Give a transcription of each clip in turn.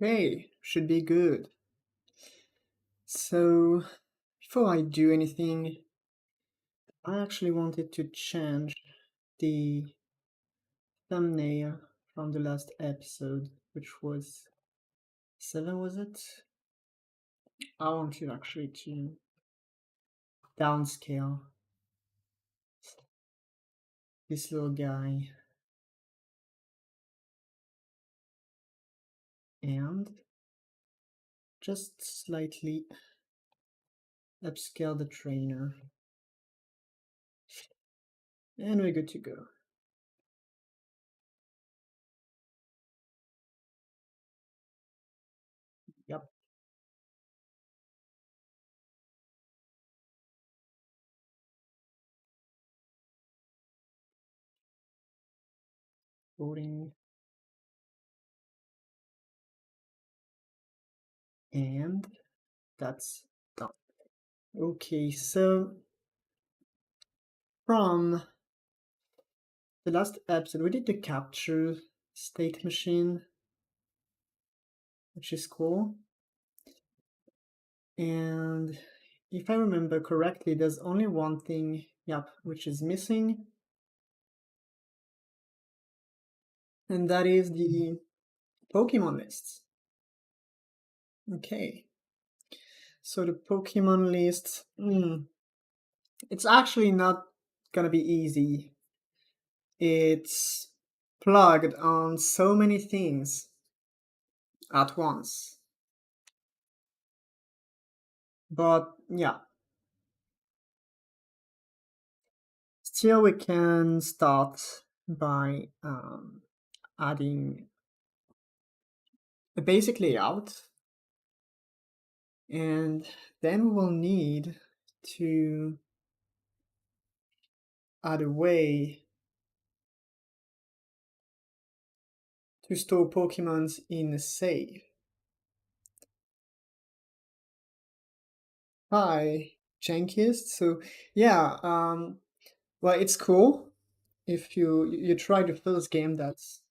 Hey, should be good. So, before I do anything, I actually wanted to change the thumbnail from the last episode, which was 7, was it? I want you actually to downscale this little guy and just slightly upscale the trainer. And we're good to go. Yep. Voting. And that's done. Okay, so from the last episode, we did the capture state machine, which is cool. And if I remember correctly, there's only one thing, which is missing. And that is the Pokemon lists. Okay. So the Pokemon list, it's actually not gonna be easy. It's plugged on so many things at once. But yeah, still we can start by adding a basic layout, and then we will need to add a way to store Pokemons in a save. Hi, Jenkins. So yeah, well, it's cool if you try the first game. That's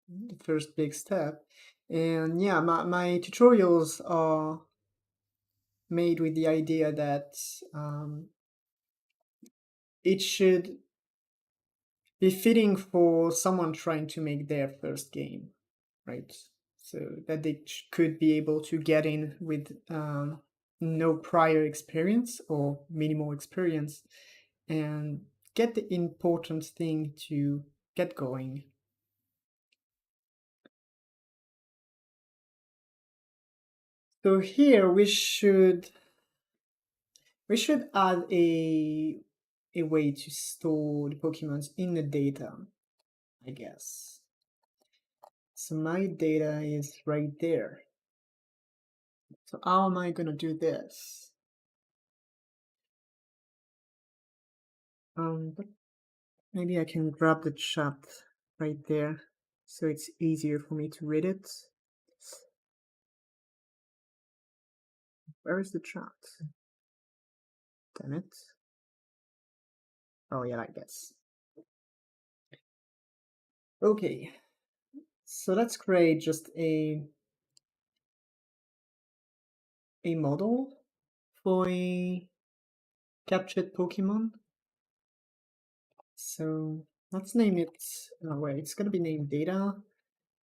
the first big step. And yeah, my tutorials are made with the idea that it should be fitting for someone trying to make their first game, right? So that they could be able to get in with no prior experience or minimal experience and get the important thing to get going. So here we should add a way to store the Pokemons in the data, I guess. So my data is right there. So how am I gonna do this? But maybe I can grab the chat right there so it's easier for me to read it. Where is the chat? Damn it. Oh yeah, like this. Okay, so let's create just a model for a captured Pokemon. So let's name it, wait, it's gonna be named data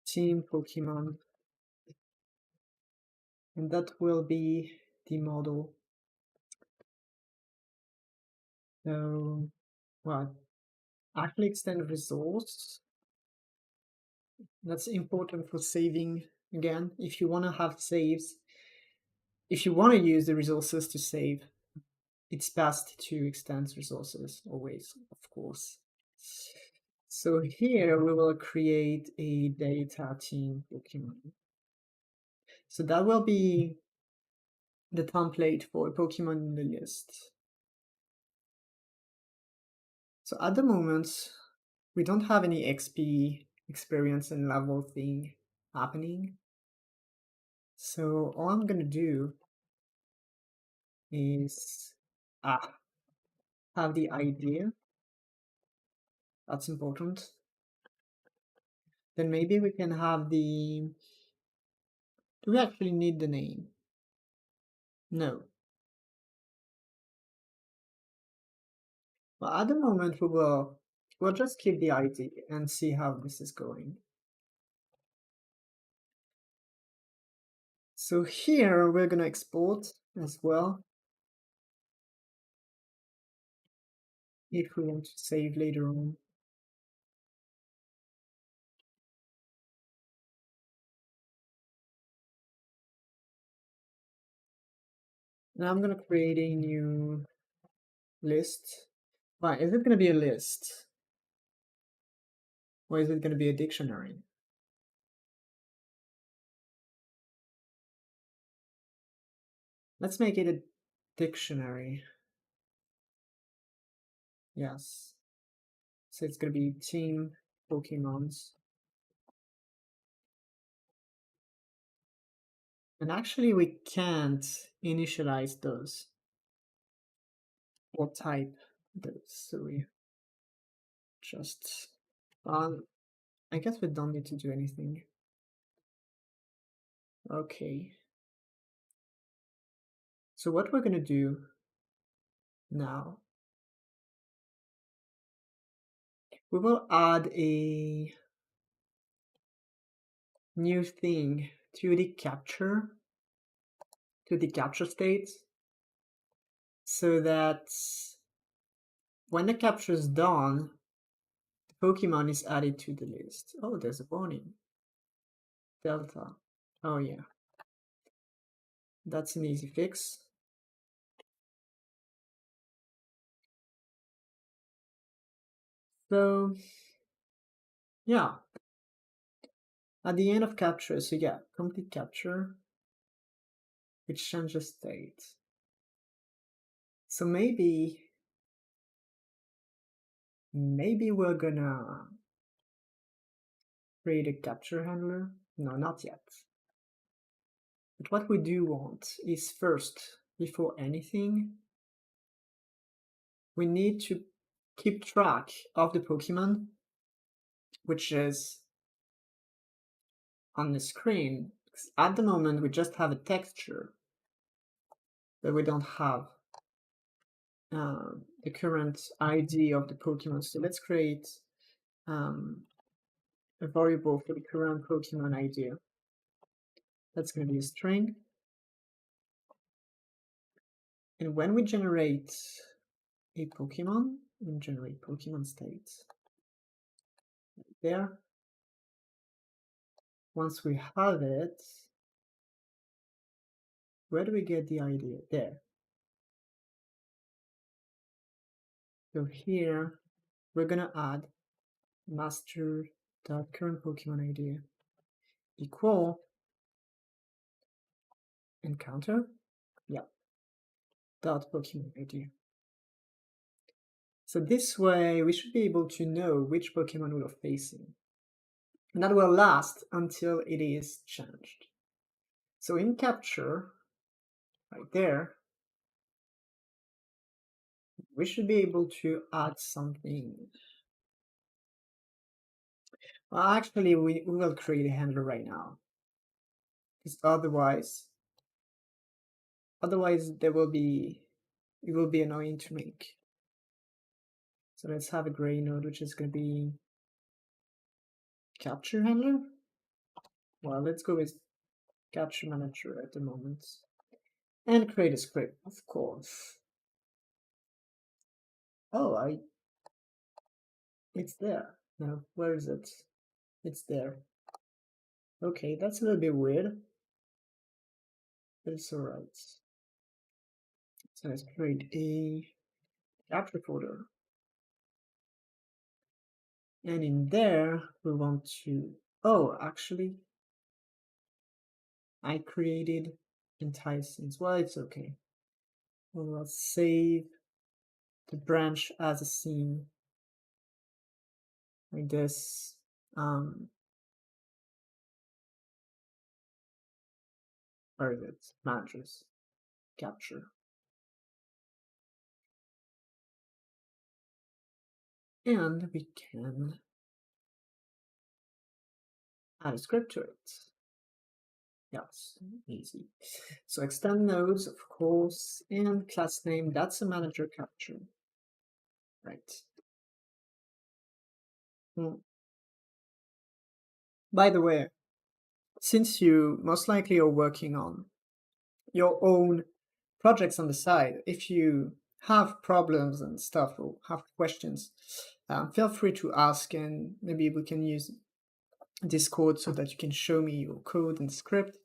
team Pokemon, and that will be the model. So, well, actually extend resource. That's important for saving. Again, if you want to have saves, if you want to use the resources to save, it's best to extend resources always, of course. So here we will create a data team Pokemon. So that will be the template for a Pokemon in the list. So at the moment, we don't have any XP experience and level thing happening. So all I'm gonna do is have the idea. That's important. Then maybe we can have the Do we actually need the name? No. Well, at the moment we'll just keep the ID and see how this is going. So here we're gonna export as well if we want to save later on. Now I'm gonna create a new list. Why is it gonna be a list? Or is it gonna be a dictionary? Let's make it a dictionary. Yes. So it's gonna be team Pokemons. And actually we can't initialize those or type those. So we just I guess we don't need to do anything. Okay. So what we're gonna do now, we will add a new thing to the capture state, so that when the capture is done, the Pokemon is added to the list. Oh, there's a warning. Delta. Oh yeah. That's an easy fix. So yeah. At the end of capture, so yeah, complete capture, which changes state. So maybe we're gonna create a capture handler. No, not yet. But what we do want is first, before anything, we need to keep track of the Pokemon, which is on the screen. At the moment, we just have a texture, but we don't have the current ID of the Pokemon. So let's create a variable for the current Pokemon ID. That's going to be a string. And when we generate a Pokemon, we generate Pokemon state. There. Once we have it, where do we get the idea? There. So here, we're gonna add master.current Pokemon ID equal encounter, yeah, dot Pokemon ID. So this way, we should be able to know which Pokemon we are facing. And that will last until it is changed. So in capture, right there, we should be able to add something. Well, actually, we will create a handler right now. Because otherwise it will be annoying to make. So let's have a gray node, which is going to be capture handler. Well, let's go with capture manager at the moment. And create a script, of course. Oh, it's there. No, where is it? It's there. Okay, that's a little bit weird, but it's alright. So let's create a capture folder. And in there, we want to, oh, actually, I created entire scenes. Well, it's okay. We'll save the branch as a scene like this. Where is it? Managers, capture. And we can add a script to it. Yes, easy. So extend nodes, of course, and class name, that's a manager capture. Right. Hmm. By the way, since you most likely are working on your own projects on the side, if you have problems and stuff or have questions, feel free to ask, and maybe we can use Discord so that you can show me your code and script,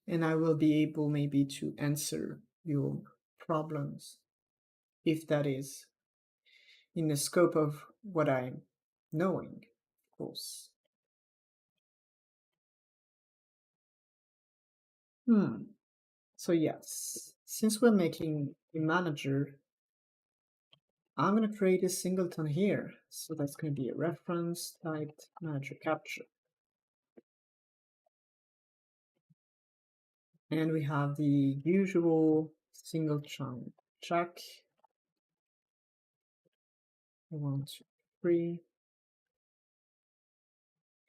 and I will be able maybe to answer your problems if that is in the scope of what I'm knowing, of course. So yes, since we're making a manager, I'm going to create a singleton here. So that's going to be a reference typed manager capture. And we have the usual singleton check. 1, 2, 3,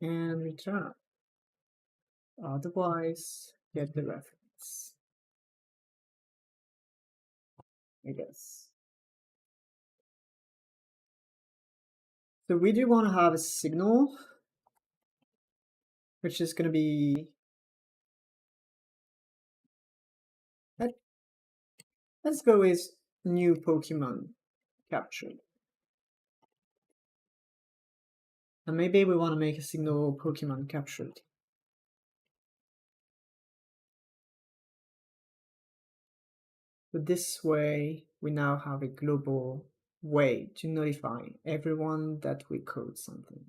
and return. Otherwise, get the reference, I guess. So we do want to have a signal, which is going to be, let's go with new Pokemon captured. And maybe we want to make a signal Pokemon captured. But this way, we now have a global way to notify everyone that we code something.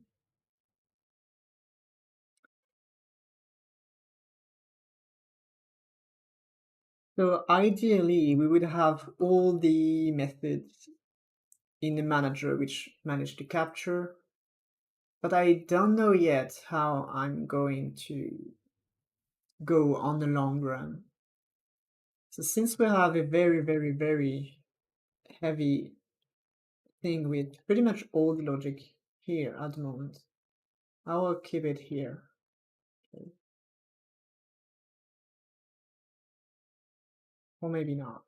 So ideally, we would have all the methods in the manager which manage to capture, but I don't know yet how I'm going to go on the long run. So since we have a very, very, very heavy thing with pretty much all the logic here at the moment, I will keep it here. Okay. Or maybe not.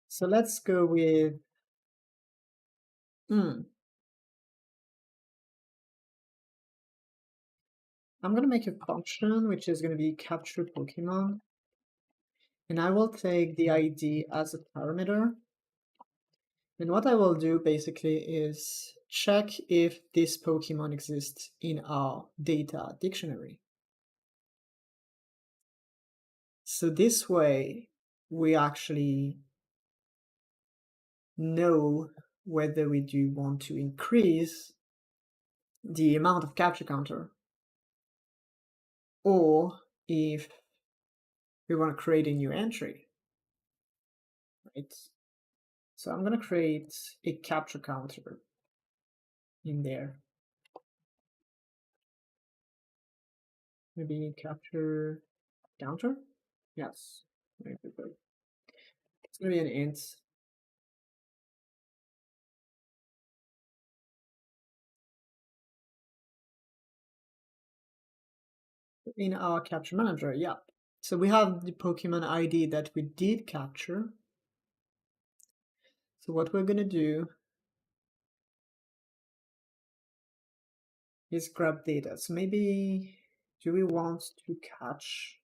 So let's go with, I'm going to make a function which is going to be capture Pokemon, and I will take the ID as a parameter. And what I will do basically is check if this Pokemon exists in our data dictionary. So this way, we actually know whether we do want to increase the amount of capture counter, or if we want to create a new entry, right? So I'm going to create a capture counter in there. Maybe capture counter? Yes. Maybe good. It's going to be an int. In our capture manager, yeah. So we have the Pokemon ID that we did capture. So what we're going to do is grab data. So maybe, do we want to catch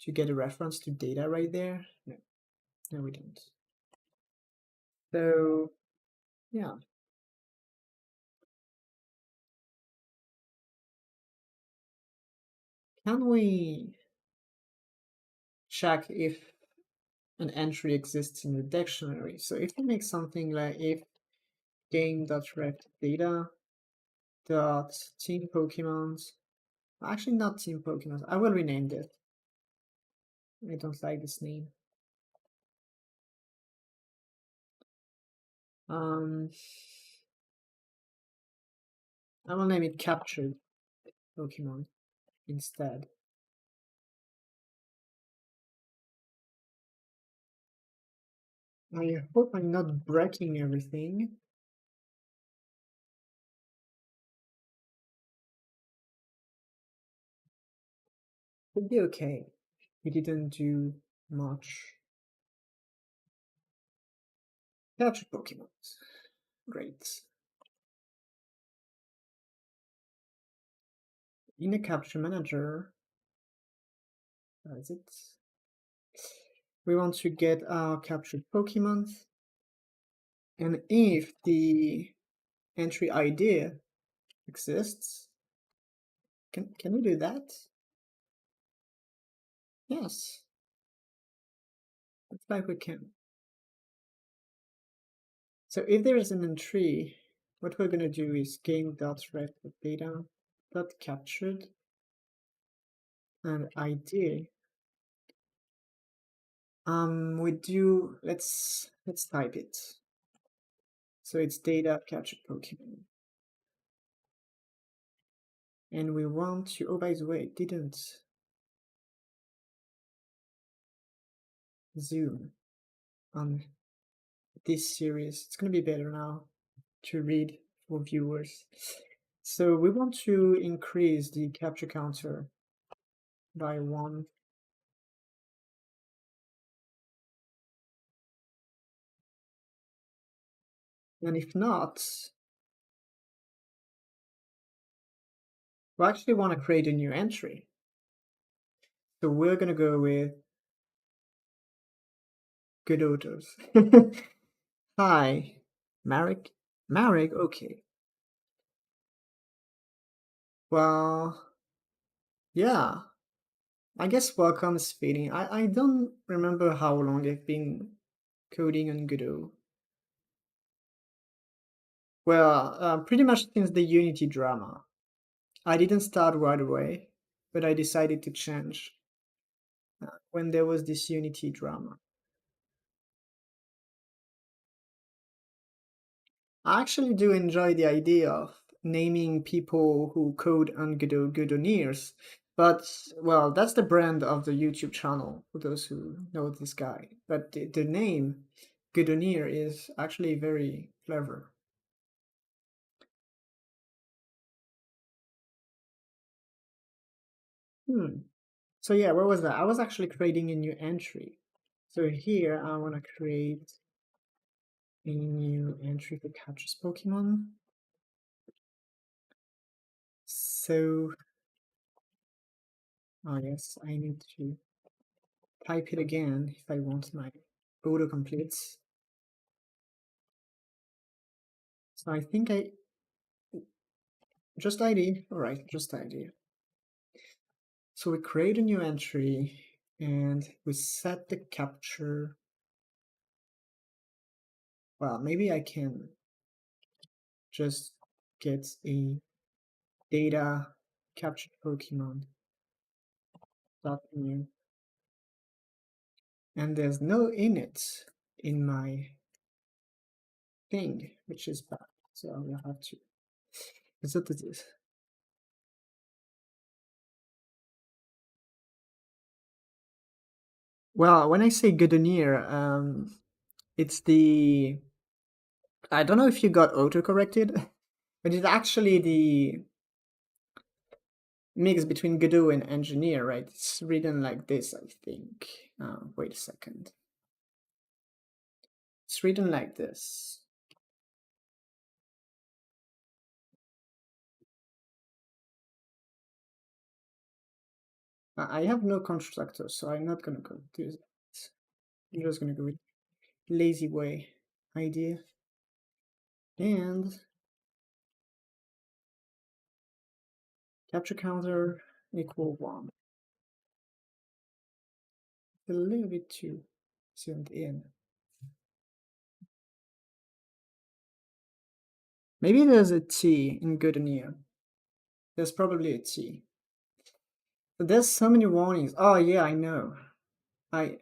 to get a reference to data right there? No, no we don't. So yeah. Can we check if an entry exists in the dictionary? So if we make something like if game.ref data dot team Pokemons, actually not team Pokemons, I will rename it. I don't like this name. I will name it captured Pokemon instead. I hope I'm not breaking everything. Should be okay. We didn't do much. Capture Pokemon. Great. In the capture manager, what is it? We want to get our captured Pokemon, and if the entry ID exists, can we do that? Yes, looks like we can. So if there is an entry, what we're gonna do is game.ref data dot captured and ID. We do let's type it. So it's data captured Pokemon. And we want to, oh, by the way, it didn't zoom on this series. It's going to be better now to read for viewers. So we want to increase the capture counter by 1. And if not, we actually want to create a new entry. So we're going to go with Godot. Hi, Marek. Marek, okay. Well, yeah. I guess welcome is fading. I don't remember how long I've been coding on Godot. Well, pretty much since the Unity drama. I didn't start right away, but I decided to change when there was this Unity drama. I actually do enjoy the idea of naming people who code on Godot Godoniers, but well, that's the brand of the YouTube channel for those who know this guy. But the name Godonier is actually very clever. So yeah, where was that? I was actually creating a new entry. So here I want to create a new entry for captures Pokemon. So, oh yes, I need to type it again if I want my autocompletes. So I think just ID, all right, just ID. So we create a new entry and we set the capture. Well, maybe I can just get a data captured Pokemon dot new, and there's no init in my thing, which is bad. So I will have to reset this. Well, when I say Godonier, it's the, I don't know if you got auto-corrected, but it's actually the mix between Godot and engineer, right? It's written like this, I think. Wait a second. It's written like this. I have no constructor, so I'm not gonna go do that. I'm just gonna go with lazy way idea. And capture counter equal 1. A little bit too zoomed in. Maybe there's a T in Godonier. There's probably a T. But there's so many warnings. Oh yeah, I know. I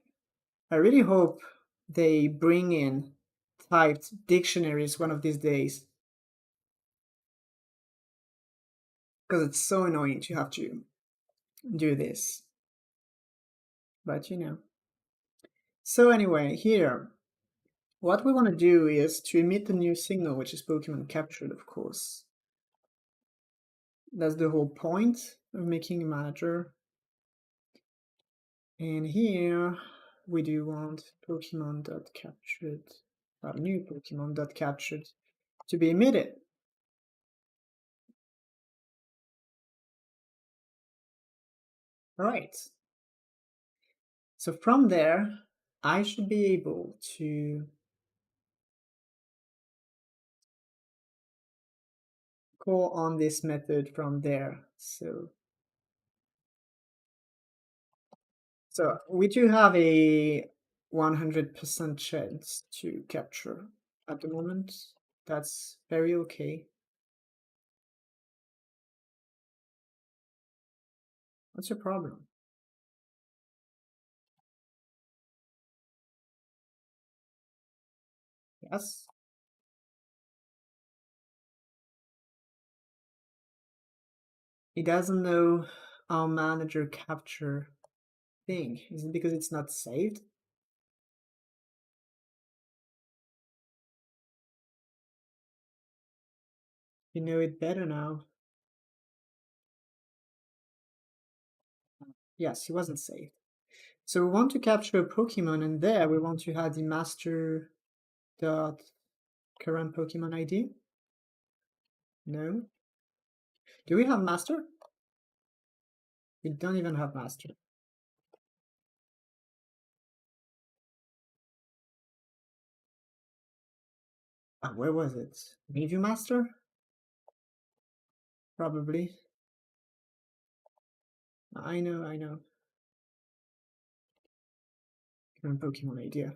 really hope they bring in typed dictionaries one of these days. Because it's so annoying to have to do this. But you know. So anyway, here, what we want to do is to emit the new signal, which is Pokemon captured, of course. That's the whole point of making a manager. And here we do want Pokemon.captured, new Pokemon.captured to be emitted. All right. So from there, I should be able to call on this method from there. So we do have a 100% chance to capture at the moment. That's very okay. What's your problem? Yes? It doesn't know our manager capture thing. Is it because it's not saved? You know it better now. Yes, it wasn't saved. So we want to capture a Pokemon, and there we want to have the master dot current Pokemon ID. No. Do we have master? We don't even have master. Ah, where was it? Review master? Probably. I know. Current Pokemon idea.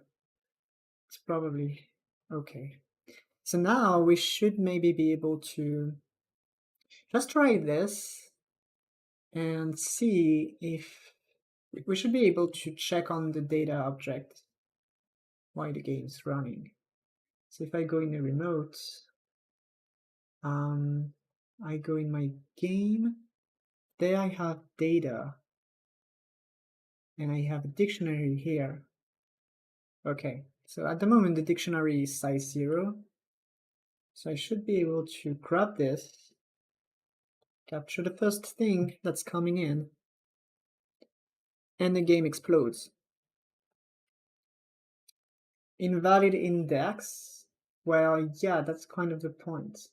It's probably okay. So now we should maybe be able to just try this and see if we should be able to check on the data object while the game is running. So if I go in the remote, I go in my game, there I have data, and I have a dictionary here. Okay, so at the moment the dictionary is size 0, so I should be able to grab this, capture the first thing that's coming in, and the game explodes. Invalid index? Well, yeah, that's kind of the point.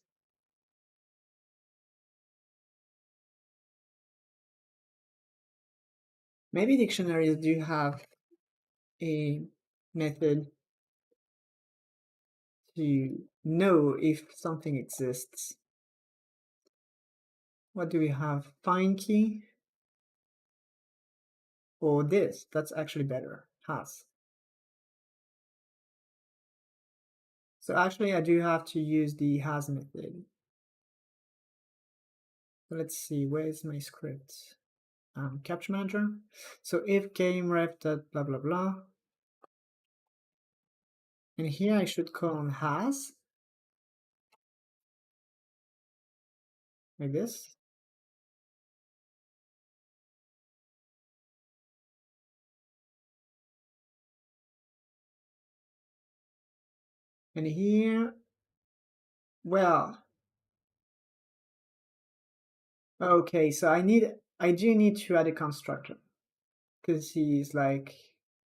Maybe dictionaries do have a method to know if something exists. What do we have? Find key? Or this? That's actually better. Has. So actually I do have to use the has method. So let's see, where is my script? Capture manager. So if game ref dot blah blah blah. And here I should call on has. Like this. And here, well, okay, so I do need to add a constructor because he's like,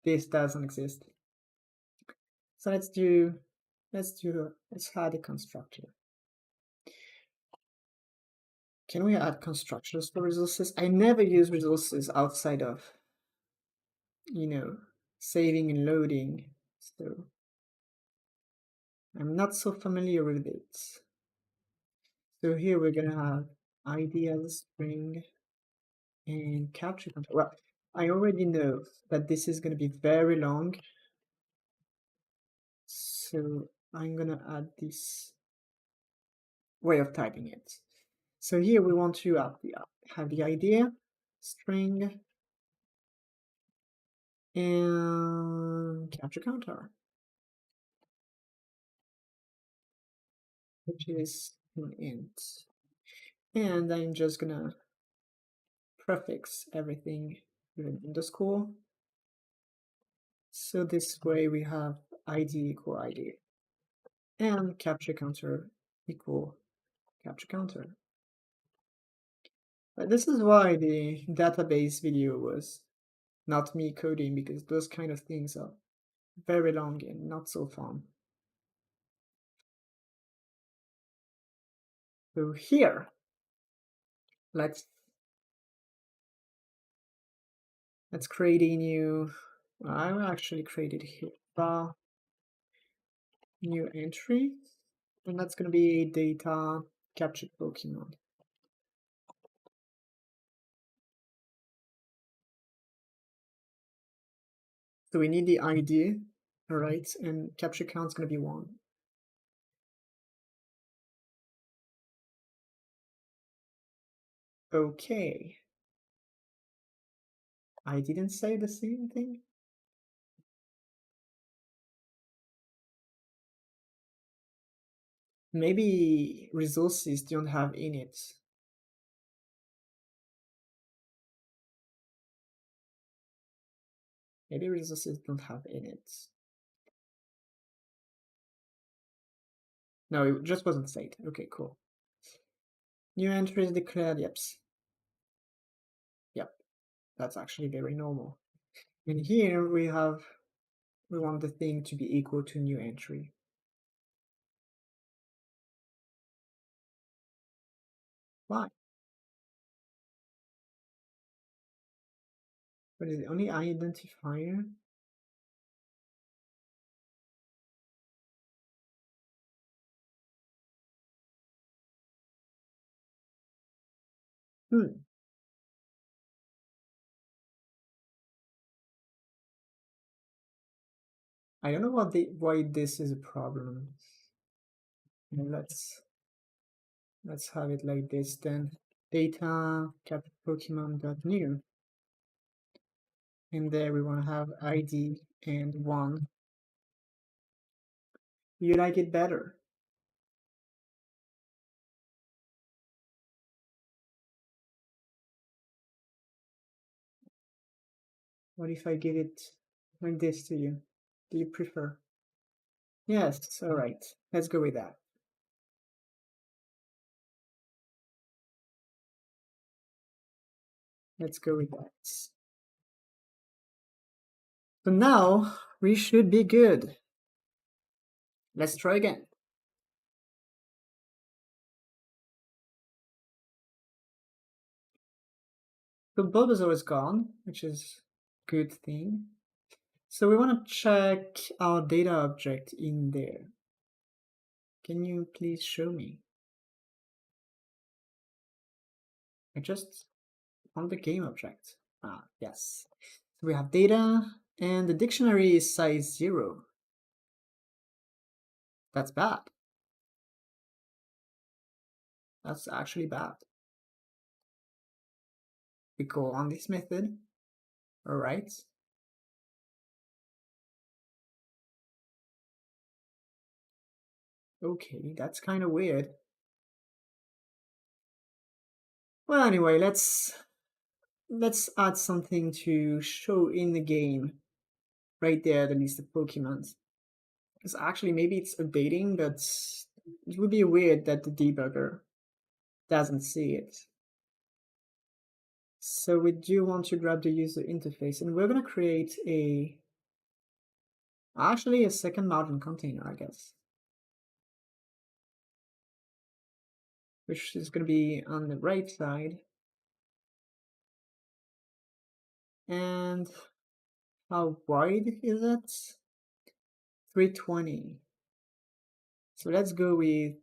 this doesn't exist. So let's add a constructor. Can we add constructors for resources? I never use resources outside of, saving and loading. So I'm not so familiar with it. So here we're gonna have ID as a string and capture control. Well, I already know that this is gonna be very long. So I'm gonna add this way of typing it. So here we want to have the idea, string, and capture counter, which is an int. And I'm just gonna prefix everything with an underscore. So this way we have ID equal ID and capture counter equal capture counter. But this is why the database video was not me coding, because those kind of things are very long and not so fun. So here, let's create a new, I will actually create it here, new entry, and that's going to be a data captured Pokemon. So we need the ID, all right, and capture count is going to be 1. Okay. I didn't say the same thing. Maybe resources don't have init. Maybe resources don't have init. No, it just wasn't saved. Okay, cool. New entries declared, yep. Yep, that's actually very normal. And here we want the thing to be equal to new entry. Why? What is it? Only identifier? I don't know why this is a problem. Let's have it like this then. Data cap Pokemon.new. And there we want to have ID and 1. You like it better? What if I give it like this to you? Do you prefer? Yes, all right. Let's go with that. Let's go with that. So now we should be good. Let's try again. So Bulbasaur is gone, which is a good thing. So we want to check our data object in there. Can you please show me? I just want the game object. Ah, yes. So we have data, and the dictionary is size 0. That's bad. That's actually bad. We call on this method. All right. Okay, that's kind of weird. Well, anyway, let's add something to show in the game. Right there, the list of Pokemon. Because actually, maybe it's updating, but it would be weird that the debugger doesn't see it. So we do want to grab the user interface, and we're going to create actually a second margin container, I guess, which is going to be on the right side. And how wide is it? 320. So let's go with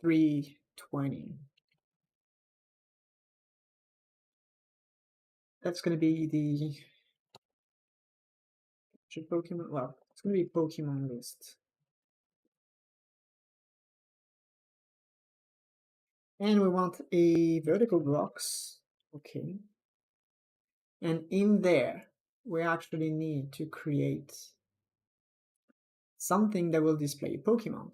320. That's going to be the Pokemon. Well, it's going to be Pokemon list. And we want a vertical box. Okay. And in there, we actually need to create something that will display Pokemon.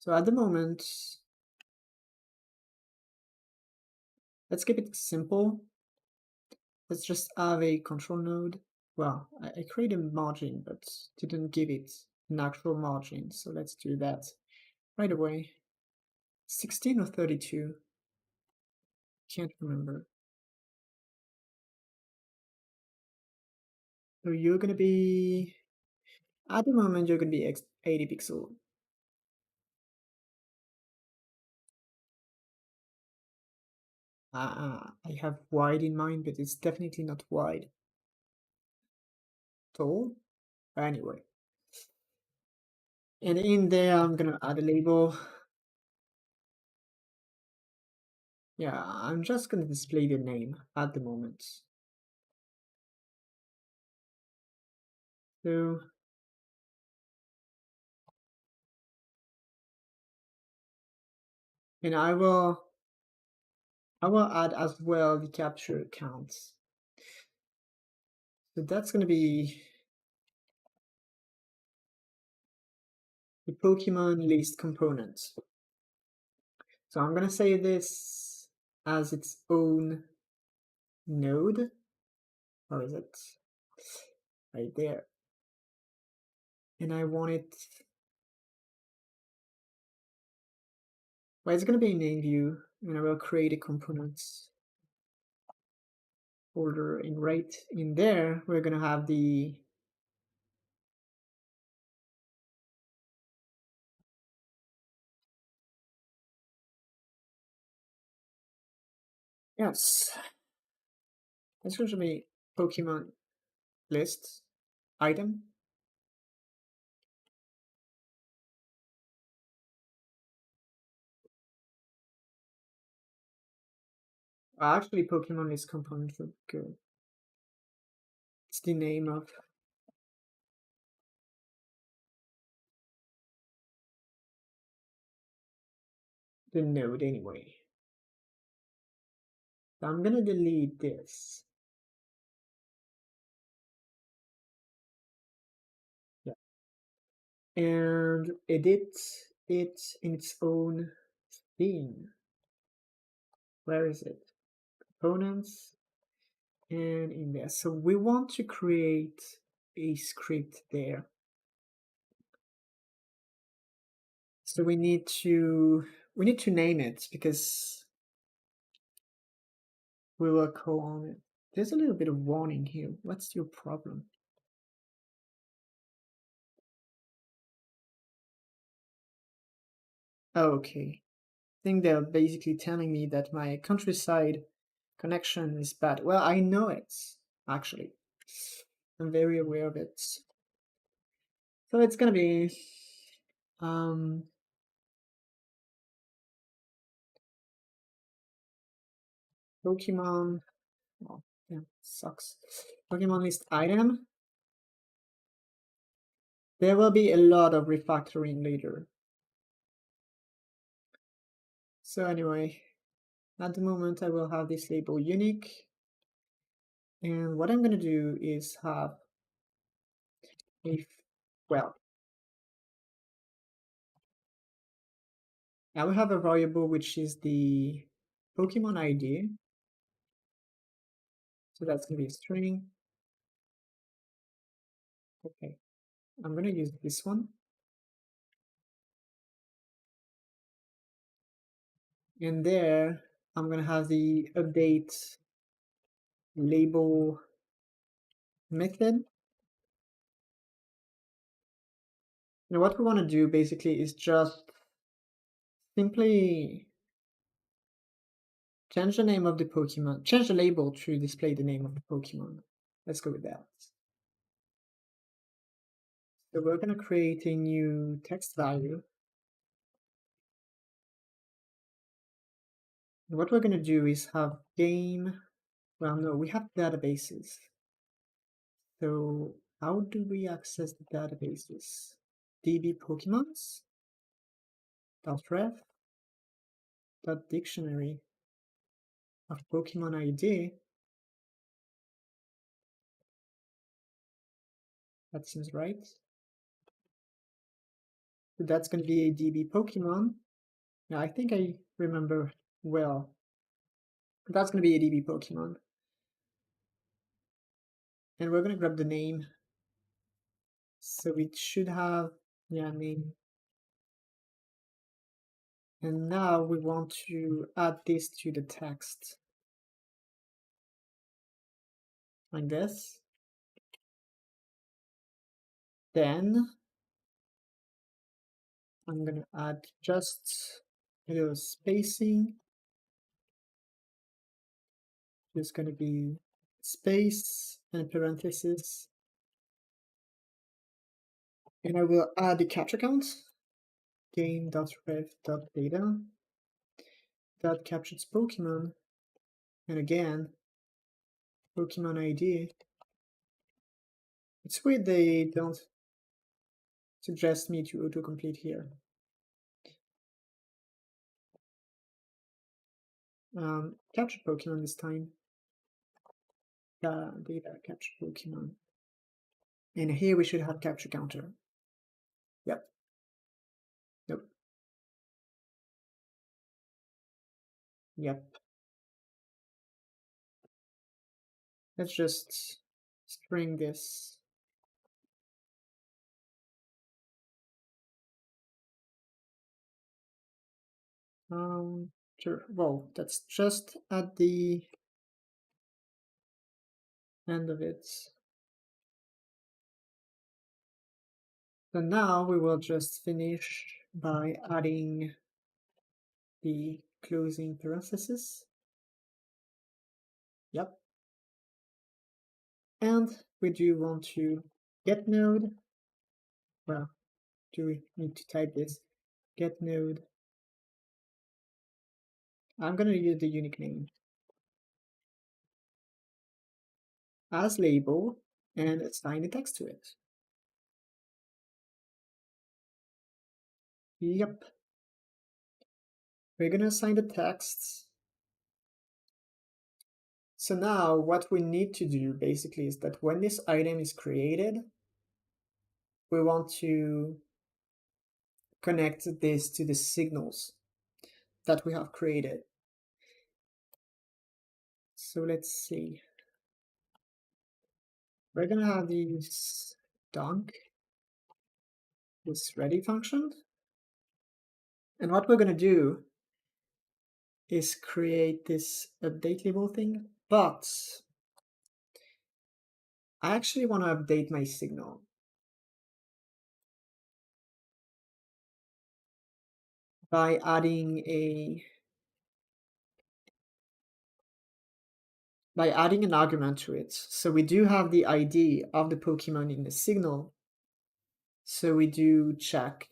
So at the moment, let's keep it simple. Let's just have a control node. Well, I created a margin, but didn't give it an actual margin. So let's do that right away. 16 or 32? Can't remember. So you're gonna be, at the moment, you're gonna be 80 pixel. I have wide in mind, but it's definitely not wide at all. Anyway, and in there, I'm gonna add a label. Yeah, I'm just gonna display the name at the moment. So, and I will add as well the capture counts. So that's gonna be the Pokemon list component. So I'm gonna say this as its own node. Or is it right there? And I want it, well, it's gonna be a name view, and I will create a components folder, and right in there, we're gonna have the yes, it's going to be Pokemon list item. Actually, Pokemon list component would go. It's the name of the node anyway. So I'm gonna delete this. Yeah. And edit it in its own theme. Where is it? Components and in there. So we want to create a script there. So we need to name it because we will call on it. There's a little bit of warning here. What's your problem? Oh, okay. I think they're basically telling me that my countryside connection is bad. Well, I know it, actually. I'm very aware of it. So it's gonna be um Pokemon. Oh, yeah, sucks. Pokemon list item. There will be a lot of refactoring later. So anyway, at the moment I will have this label unique. And what I'm gonna do is have a, well, I will have a variable which is the Pokemon ID. So that's gonna be a string. Okay, I'm gonna use this one. And there, I'm gonna have the update label method. And what we want to do basically is just simply change the name of the Pokemon, change the label to display the name of the Pokemon. Let's go with that. So we're gonna create a new text value. And what we're gonna do is have game, well, no, we have databases. So how do we access the databases? DB Pokemons, .ref, .dictionary of Pokemon ID. That seems right. So that's going to be a DB Pokemon. Yeah, I think I remember well. That's going to be a DB Pokemon. And we're going to grab the name. So it should have, yeah, name. And now we want to add this to the text. Like this. Then I'm going to add just a little spacing. There's going to be space and parentheses. And I will add the capture count, game.ref.data, that captures Pokemon, and again, Pokemon ID. It's weird they don't suggest me to autocomplete here. Captured Pokemon this time. Data captured Pokemon. And here we should have capture counter. Yep. Nope. Yep. Let's just string this. Sure. Well, that's just at the end of it. So now we will just finish by adding the closing parenthesis. Yep. And we do want to get node. Well, do we need to type this? Get node. I'm going to use the unique name as label and assign the text to it. Yep. We're going to assign the text. So now what we need to do basically is that when this item is created, we want to connect this to the signals that we have created. So let's see. We're going to have this donk, this ready function. And what we're going to do is create this update label thing, but I actually want to update my signal. By adding an argument to it. So we do have the ID of the Pokemon in the signal. So we do check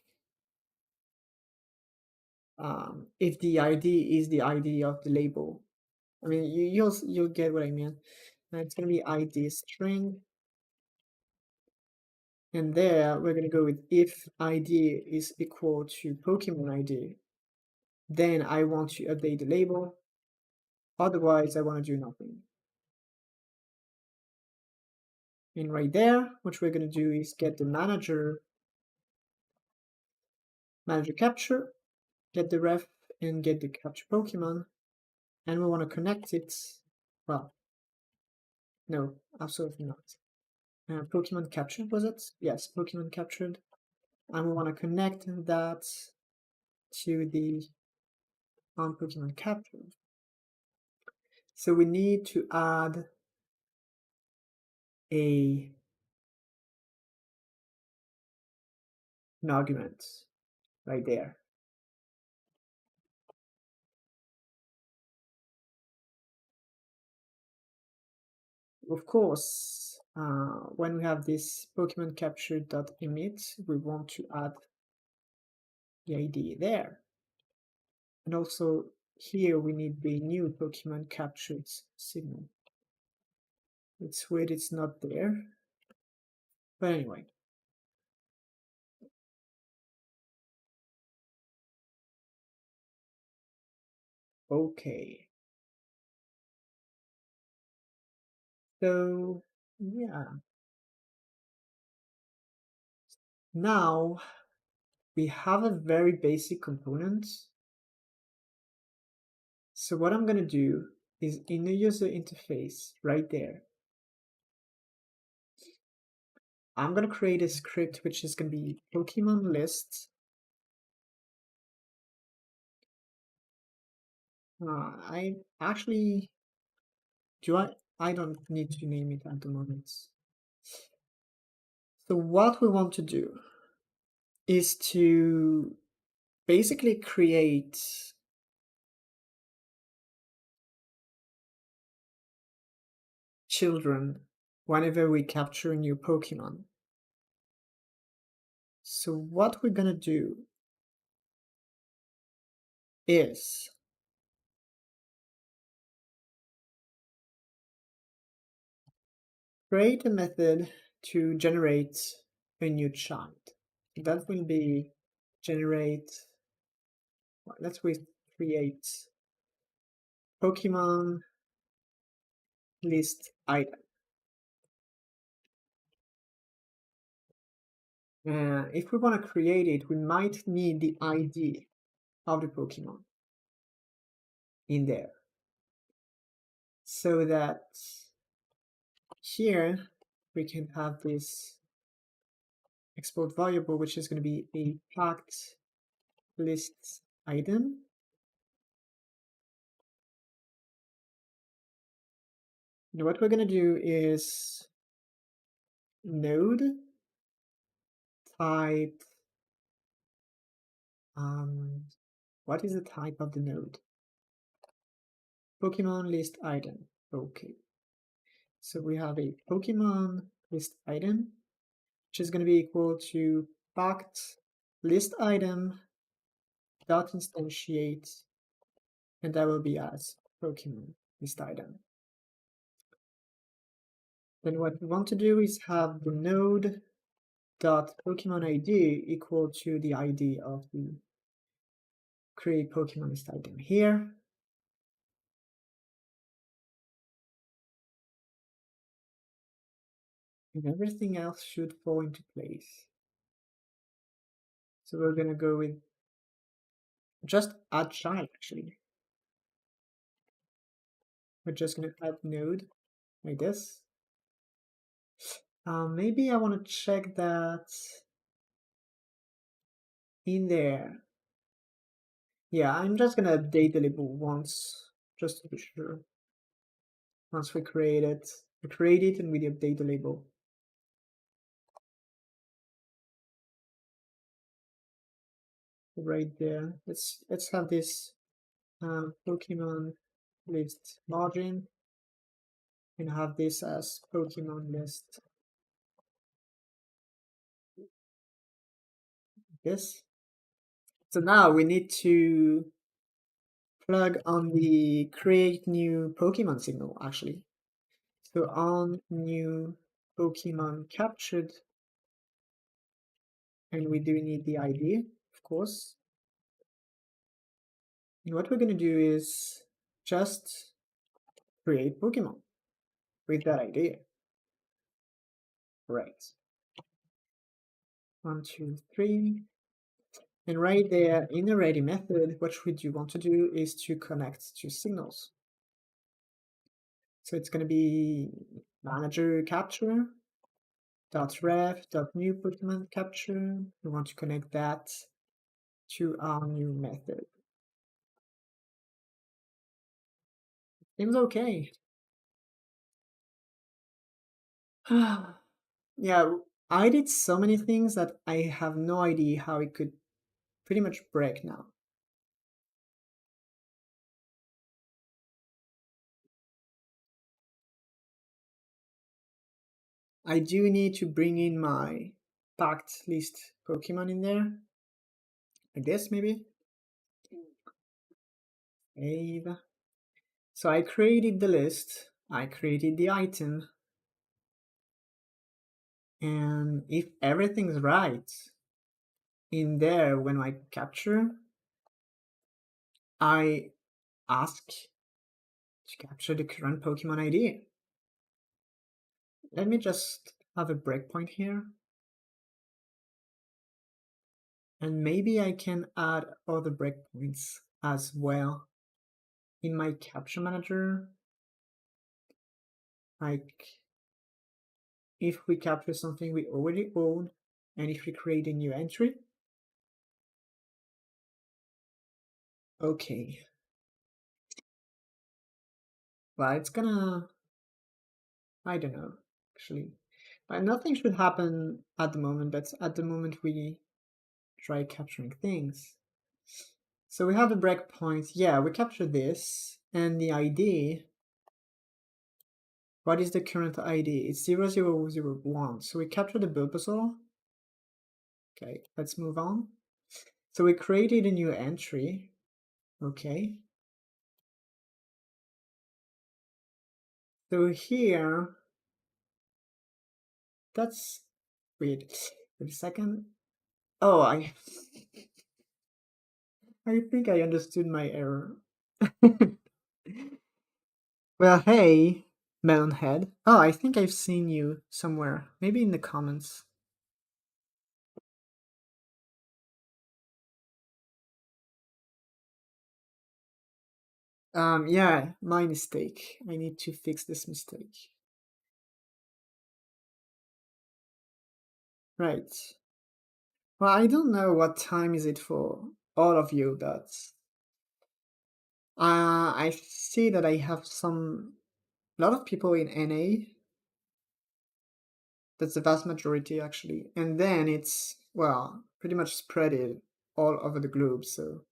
if the ID is the ID of the label. I mean, you'll get what I mean. And it's going to be ID string. And there we're going to go with if ID is equal to Pokemon ID, then I want to update the label. Otherwise, I want to do nothing. And right there, what we're going to do is get the manager capture, get the ref, and get the capture Pokemon. And we want to connect it. Well, no, absolutely not. Pokemon captured, was it? Yes, Pokemon captured. And we want to connect that to the on Pokemon captured. So we need to add an argument right there. Of course, when we have this Pokemon captured.emit, we want to add the ID there. And also here we need the new Pokemon captured signal. It's weird it's not there. But anyway. Okay. So yeah. Now we have a very basic component. So what I'm going to do is in the user interface right there, I'm going to create a script which is going to be Pokemon list. I actually, I don't need to name it at the moment. So what we want to do is to basically create children whenever we capture a new Pokemon. So what we're gonna do is create a method to generate a new child. That will be generate, let's create Pokemon list item. If we want to create it, we might need the ID of the Pokemon in there, so that here we can have this export variable, which is going to be a packed list item. And what we're going to do is node type, what is the type of the node? Pokemon list item. Okay. So we have a Pokemon list item, which is going to be equal to packed list item dot instantiate, and that will be as Pokemon list item. Then what we want to do is have the node dot Pokemon ID equal to the ID of the create Pokemon list item here. And everything else should fall into place. So we're going to go with just add child, actually. We're just going to add node like this. Maybe I want to check that in there. Yeah, I'm just going to update the label once, just to be sure. Once we create it, and we update the label. Right there. Let's have this Pokemon list margin, and have this as Pokemon list. This. So now we need to plug on the create new Pokemon signal, actually. So on new Pokemon captured, and we do need the ID, of course. And what we're going to do is just create Pokemon with that ID. Right. 1, 2, 3. And right there in the ready method, what we do want to do is to connect to signals. So it's going to be manager capture dot ref dot new Pokemon capture. We want to connect that to our new method. Seems okay. Yeah, I did so many things that I have no idea how it could pretty much break now. I do need to bring in my packed list Pokemon in there. I guess maybe. Save. So I created the list, I created the item, and if everything's right in there when I capture, I ask to capture the current Pokemon ID. Let me just have a breakpoint here. And maybe I can add other breakpoints as well in my capture manager. Like if we capture something we already own, and if we create a new entry. Okay. Well, it's gonna, I don't know, actually. But nothing should happen at the moment, but at the moment we try capturing things. So we have a breakpoint. Yeah, we capture this, and the ID. What is the current ID? It's 0001. So we capture the Bulbasaur. Okay, let's move on. So we created a new entry. Okay. So here, that's weird. Wait a second. Oh, I think I understood my error. Well, hey, Melonhead. Oh, I think I've seen you somewhere. Maybe in the comments. Yeah, my mistake. I need to fix this mistake. Right. Well, I don't know what time is it for all of you, but I see that I have a lot of people in NA. That's the vast majority, actually. And then it's, well, pretty much spread it all over the globe. So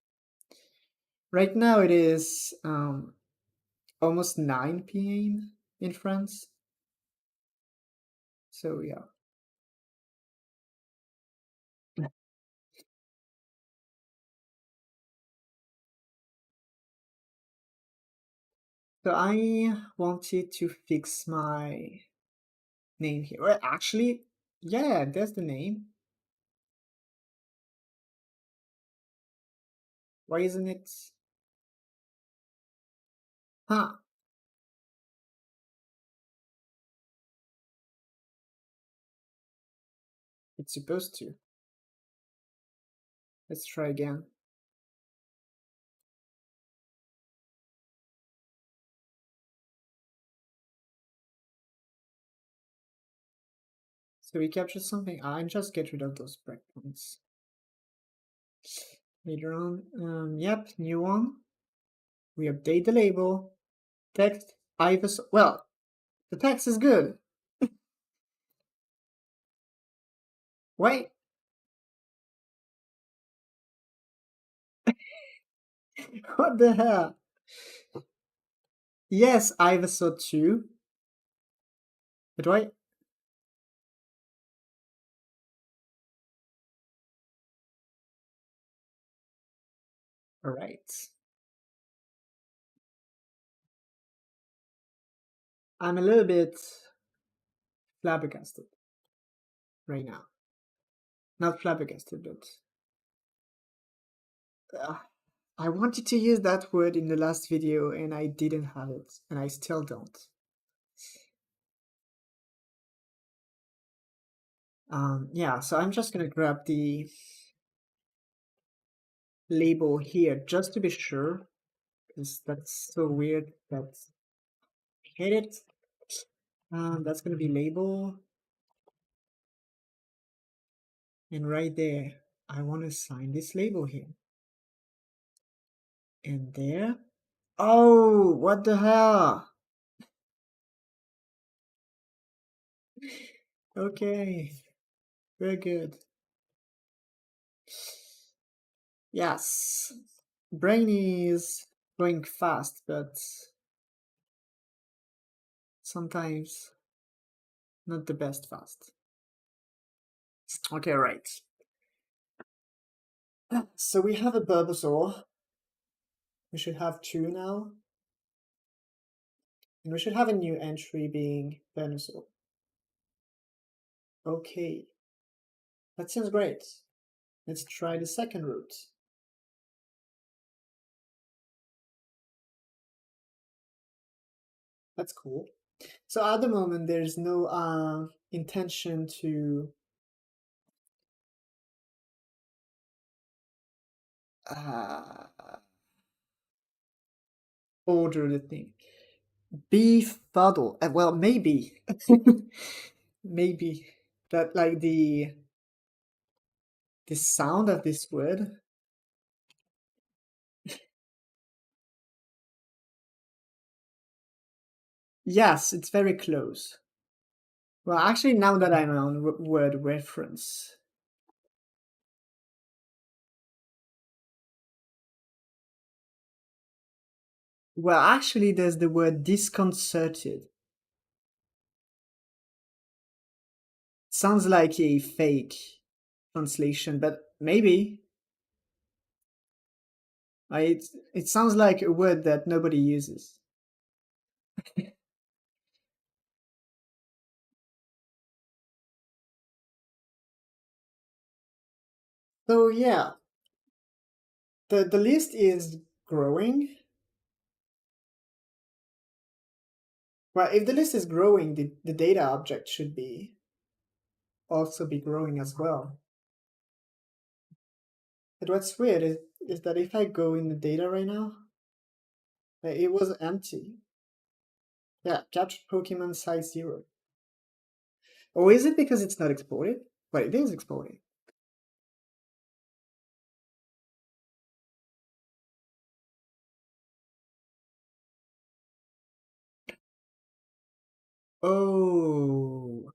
right now it is almost 9 p.m. in France. So yeah. So I wanted to fix my name here. Well, actually, yeah, that's the name. Why isn't it? Huh, it's supposed to. Let's try again. So we captured something. I just get rid of those breakpoints. Later on, yep, new one. We update the label. Text, Ivis. Well, the text is good. Wait, what the hell? Yes, Ivysaur 2. But wait. Alright. I'm a little bit flabbergasted right now. Not flabbergasted, but uh, I wanted to use that word in the last video and I didn't have it, and I still don't. Yeah, so I'm just gonna grab the label here just to be sure, because that's so weird that I hate it. That's gonna be label, and right there, I want to assign this label here. And there. Oh, what the hell? Okay, very good. Yes, brain is going fast, but sometimes not the best fast. Okay, right. So we have a Bulbasaur. We should have two now. And we should have a new entry being Venusaur. Okay, that sounds great. Let's try the second route. That's cool. So at the moment, there's no intention to uh, order the thing. Befuddle. Well, maybe. Maybe. That, like, the sound of this word. Yes, it's very close. Well, actually, now that I'm on word reference, well, actually, there's the word disconcerted. Sounds like a fake translation, but maybe. It sounds like a word that nobody uses. So yeah, the list is growing. Well, if the list is growing, the data object should be also be growing as well. But what's weird is that if I go in the data right now, it was empty. Yeah, captured Pokemon size 0. Or is it because it's not exported? Well, it is exporting. Oh,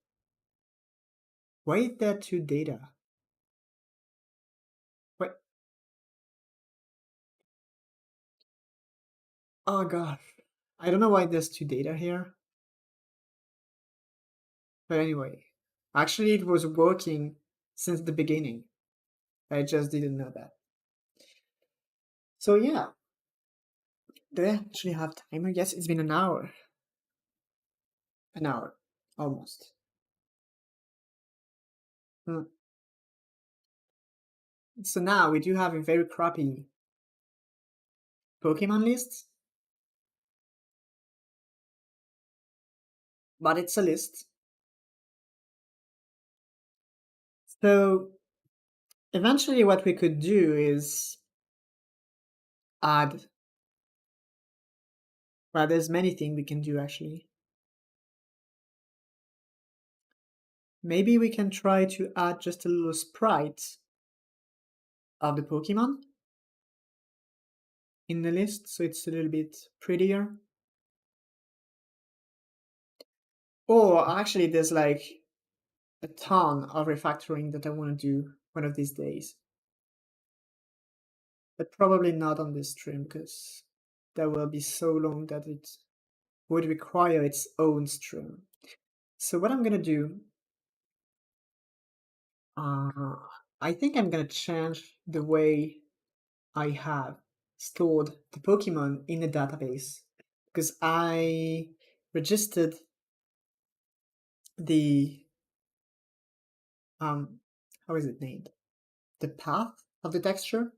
why is there two data? What? Oh gosh, I don't know why there's two data here. But anyway, actually it was working since the beginning. I just didn't know that. So yeah, do I actually have timer? Yes, it's been an hour. An hour, almost. Hmm. So now we do have a very crappy Pokemon list, but it's a list. So eventually what we could do is add, well, there's many things we can do actually. Maybe we can try to add just a little sprite of the Pokemon in the list so it's a little bit prettier. Or actually, there's like a ton of refactoring that I want to do one of these days. But probably not on this stream because that will be so long that it would require its own stream. So what I'm gonna do, uh, I think I'm gonna change the way I have stored the Pokemon in a database because I registered the how is it named? The path of the texture,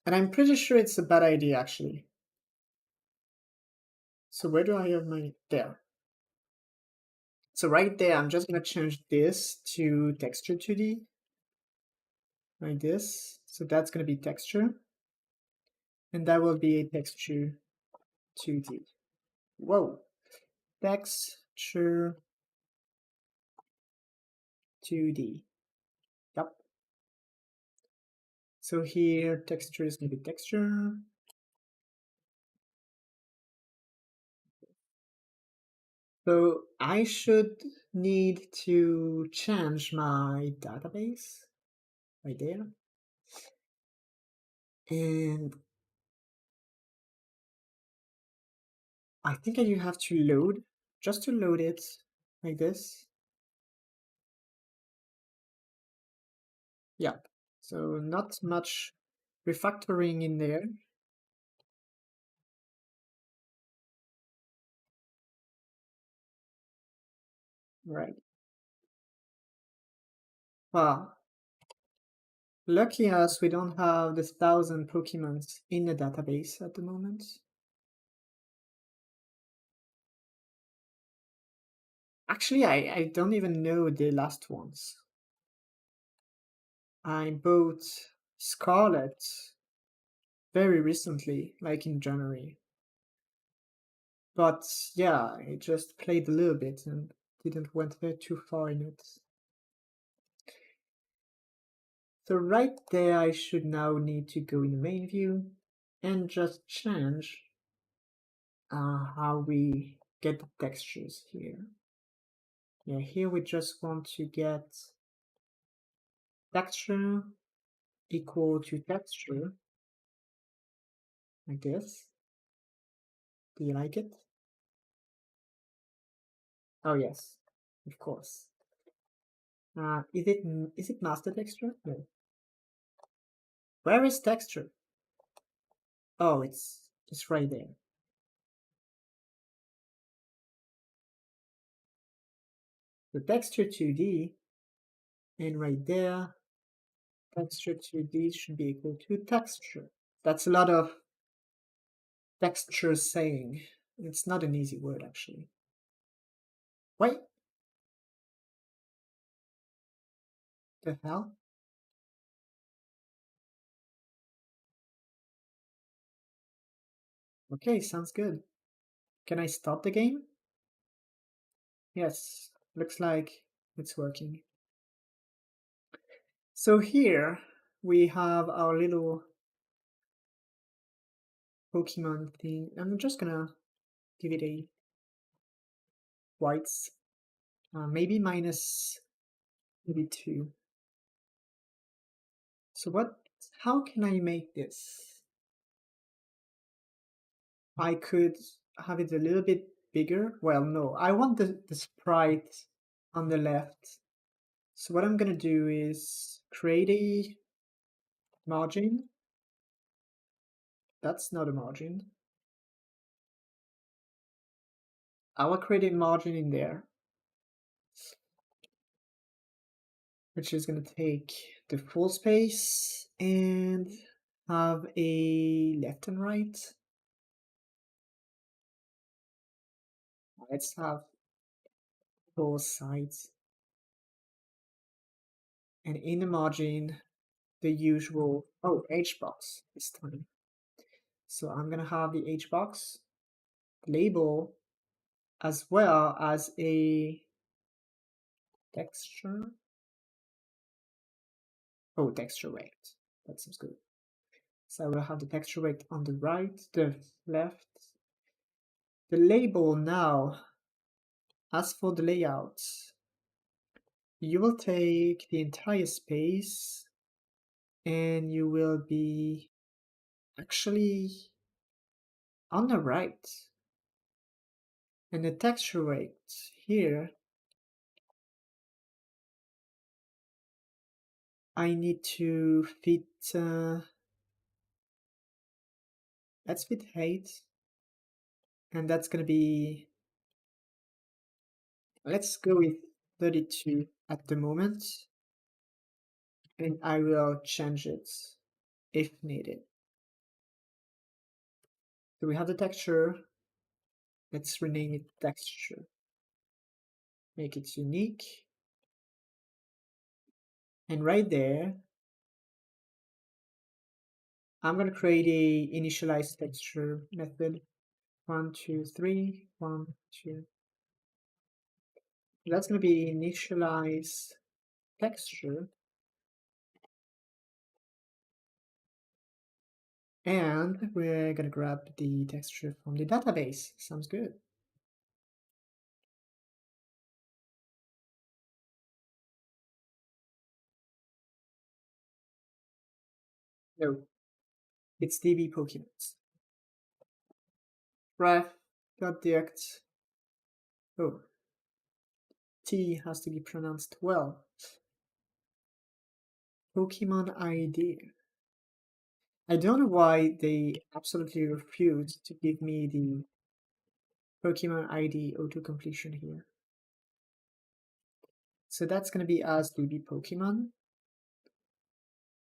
and I'm pretty sure it's a bad idea actually. So where do I have my, there. So right there, I'm just gonna change this to texture 2D, like this. So that's gonna be texture, and that will be a texture 2D. Whoa, texture 2D. Yep. So here, texture is gonna be texture. So I should need to change my database right there. And I think I do have to load, just to load it like this. Yeah, so not much refactoring in there. Right. Well, lucky us, we don't have the 1,000 Pokemons in the database at the moment. Actually, I don't even know the last ones. I bought Scarlet very recently, like in January. But yeah, I just played a little bit and didn't went very too far in it. So right there, I should now need to go in the main view and just change how we get the textures here. Yeah, here we just want to get texture equal to texture, like this. Do you like it? Oh yes, of course. Is it master texture? No. Where is texture? Oh, it's right there. The texture 2D, and right there, texture 2D should be equal to texture. That's a lot of texture saying. It's not an easy word actually. Wait, the hell? Okay, sounds good. Can I stop the game? Yes, looks like it's working. So here we have our little Pokemon thing. I'm just gonna give it a whites, maybe minus maybe 2. So how can I make this? I could have it a little bit bigger. Well, no, I want the sprite on the left. So what I'm gonna do is create a margin. That's not a margin. I will create a margin in there, which is going to take the full space and have a left and right. Let's have both sides. And in the margin, the usual, oh, H box this time. So I'm going to have the H box label as well as a texture. Oh, texture rect. That seems good. So I will have the texture rect on the right, the left. The label now, as for the layout, you will take the entire space and you will be actually on the right. And the texture rate here, I need to fit, let's fit height. And that's going to be, let's go with 32 at the moment. And I will change it if needed. So we have the texture. Let's rename it texture. Make it unique. And right there, I'm going to create a initialize texture method. 1, 2, 3, 1, 2. That's going to be initialize texture. And we're going to grab the texture from the database. Sounds good. No, it's db Pokémons. Ref.direct. Oh, T has to be pronounced well. Pokemon ID. I don't know why they absolutely refuse to give me the Pokemon ID auto-completion here. So that's going to be as db Pokemon.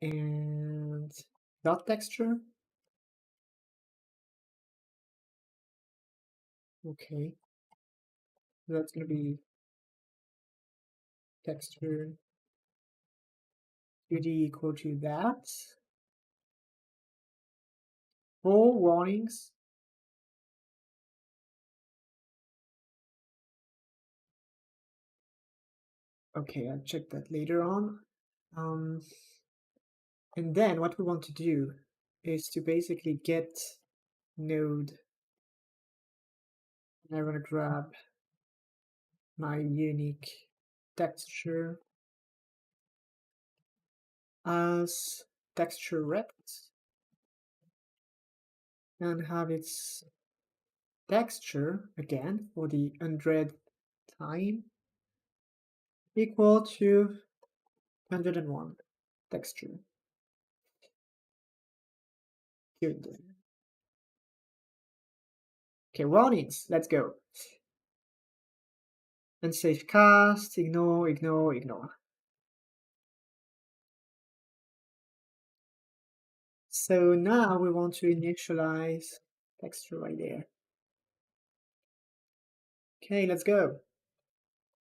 And dot texture. Okay. That's going to be texture 2D equal to that. 4 warnings. Okay, I'll check that later on. And then what we want to do is to basically get node. And I want to grab my unique texture as texture rect and have its texture again for the 100th time equal to 101 texture. Good. Okay, warnings. Let's go. Unsafe cast. Ignore, ignore, ignore. So now we want to initialize texture right there. Okay, let's go.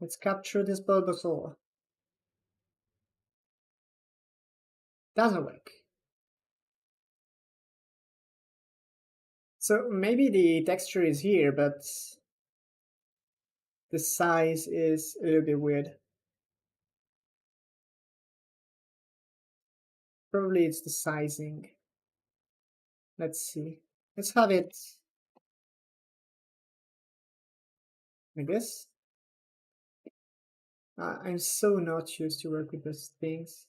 Let's capture this Bulbasaur. Doesn't work. So maybe the texture is here, but the size is a little bit weird. Probably it's the sizing. Let's see. Let's have it like this. I'm so not used to work with those things.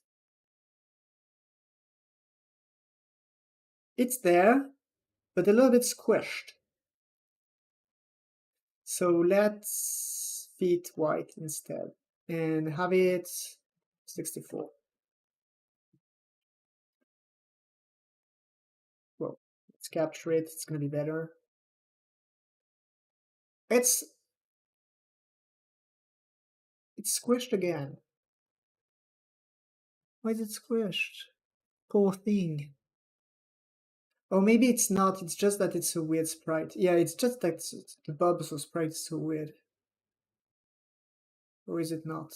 It's there, but a little bit squished. So let's fit white instead and have it 64. Well, let's capture it. It's gonna be better. It's squished again. Why is it squished? Poor thing. Or maybe it's not, it's just that it's a weird sprite. Yeah, it's just that the Bulbasaur sprite is so weird. Or is it not?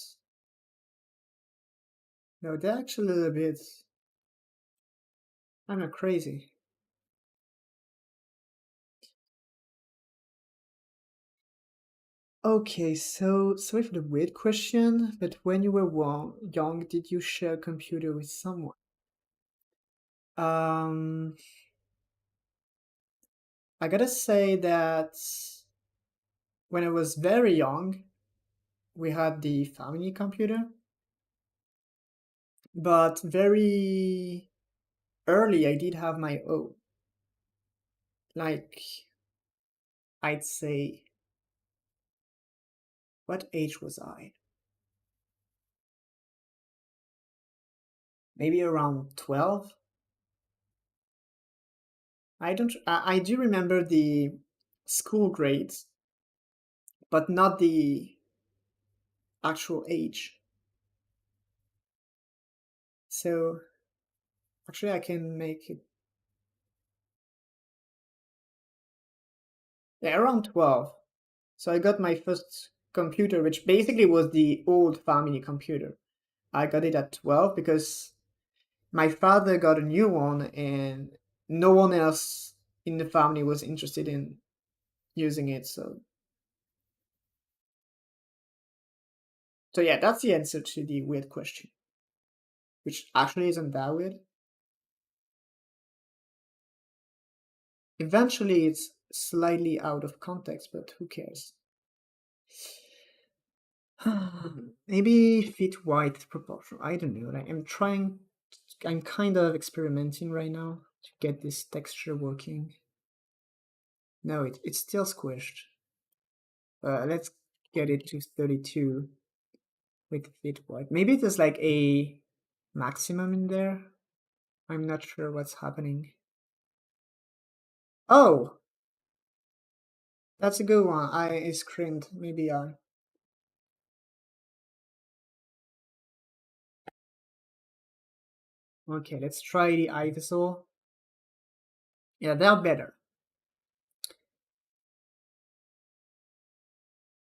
No, they're actually a little bit... I'm not crazy. Okay, so sorry for the weird question, but when you were young, did you share a computer with someone? I gotta say that when I was very young, we had the family computer, but very early I did have my own. Like, I'd say, what age was I? Maybe around 12? I do remember the school grades, but not the actual age. So actually I can make it, yeah, around 12. So I got my first computer, which basically was the old family computer. I got it at 12 because my father got a new one and no one else in the family was interested in using it. So yeah, that's the answer to the weird question, which actually isn't that weird. Eventually it's slightly out of context, but who cares? Maybe fit white proportion. I don't know. I'm kind of experimenting right now to get this texture working. No, it's still squished. Let's get it to 32 with fit white. Maybe there's like a maximum in there. I'm not sure what's happening. Oh, that's a good one. I screamed. Maybe I. Okay, let's try the Ivysaur. Yeah, they're better.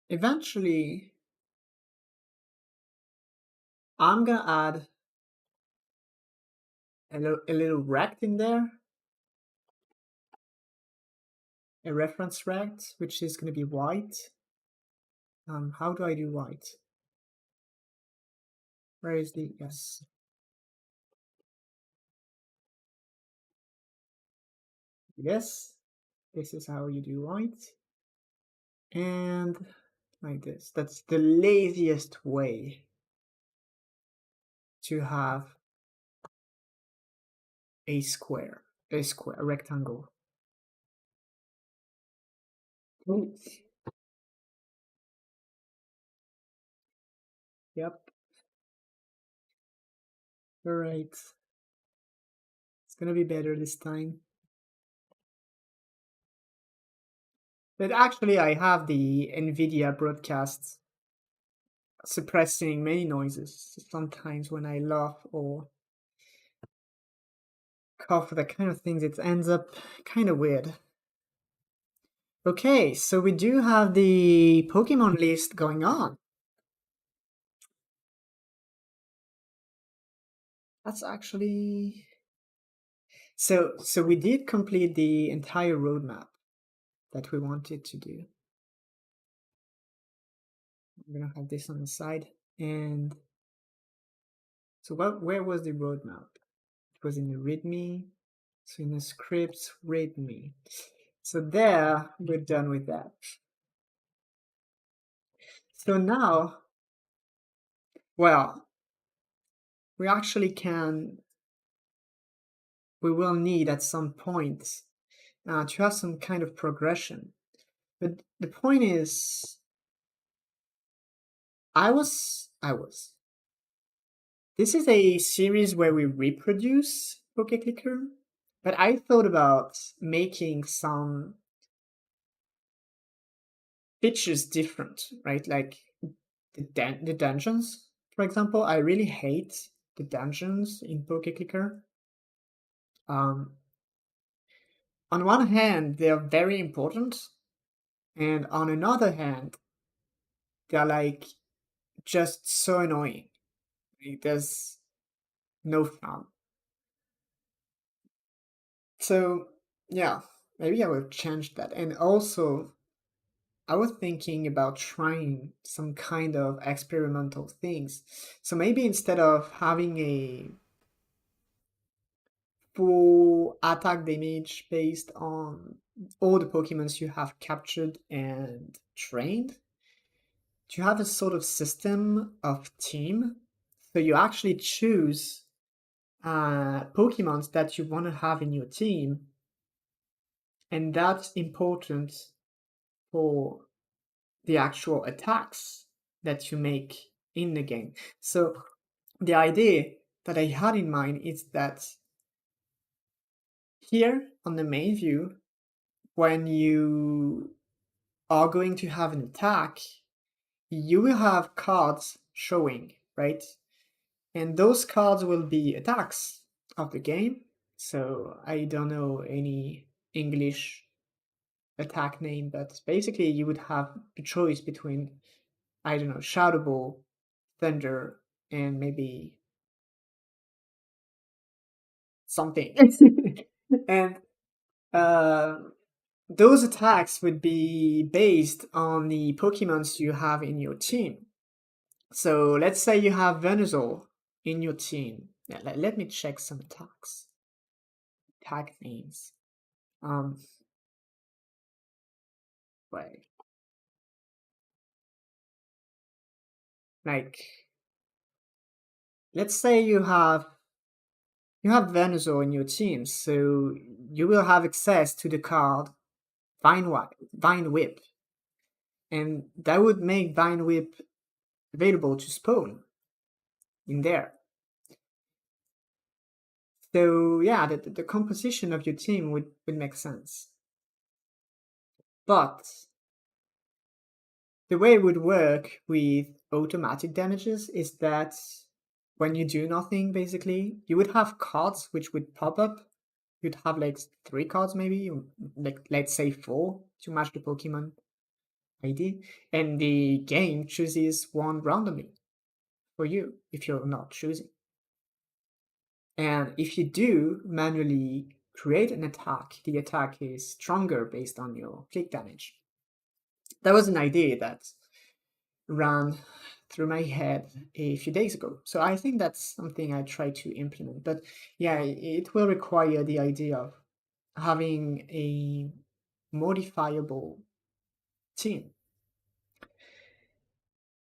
Eventually, I'm gonna add a little rect in there. A reference rect, which is gonna be white. How do I do white? Where is the, yes. Yes, this is how you do white. And like this. That's the laziest way to have a square, a rectangle. Yep. All right. It's gonna be better this time. But actually, I have the NVIDIA broadcast suppressing many noises. Sometimes when I laugh or cough, that kind of things, it ends up kind of weird. Okay, so we do have the Pokemon list going on. That's actually... So we did complete the entire roadmap that we wanted to do. I'm gonna have this on the side. And so where was the roadmap? It was in the README. So in the scripts, README. So there, we're done with that. So now, well, we actually we will need at some point to have some kind of progression. But the point is, this is a series where we reproduce Pokéclicker, but I thought about making some features different, right? Like the dungeons, for example. I really hate the dungeons in Pokéclicker. On one hand, they are very important, and on another hand, they're like just so annoying. Like, there's no fun. So yeah, maybe I will change that. And also, I was thinking about trying some kind of experimental things. So maybe instead of having a full attack damage based on all the Pokemons you have captured and trained, to have a sort of system of team. So you actually choose Pokemons that you want to have in your team, and that's important for the actual attacks that you make in the game. So the idea that I had in mind is that here on the main view, when you are going to have an attack, you will have cards showing, right? And those cards will be attacks of the game. So I don't know any English attack name, but basically you would have a choice between, I don't know, Shadow Ball, Thunder, and maybe something. And uh, those attacks would be based on the Pokemons you have in your team. So let's say you have Venusaur in your team. Yeah, let me check some attacks. Attack names. Wait. Like, let's say you have Venusaur in your team, so you will have access to the card Vine Whip, and that would make Vine Whip available to spawn in there. So yeah, the composition of your team would make sense. But the way it would work with automatic damages is that when you do nothing, basically, you would have cards which would pop up. You'd have like 3 cards, maybe, like let's say 4 to match the Pokemon ID, and the game chooses one randomly for you if you're not choosing. And if you do manually create an attack, the attack is stronger based on your click damage. That was an idea that ran through my head a few days ago. So I think that's something I try to implement. But yeah, it will require the idea of having a modifiable team.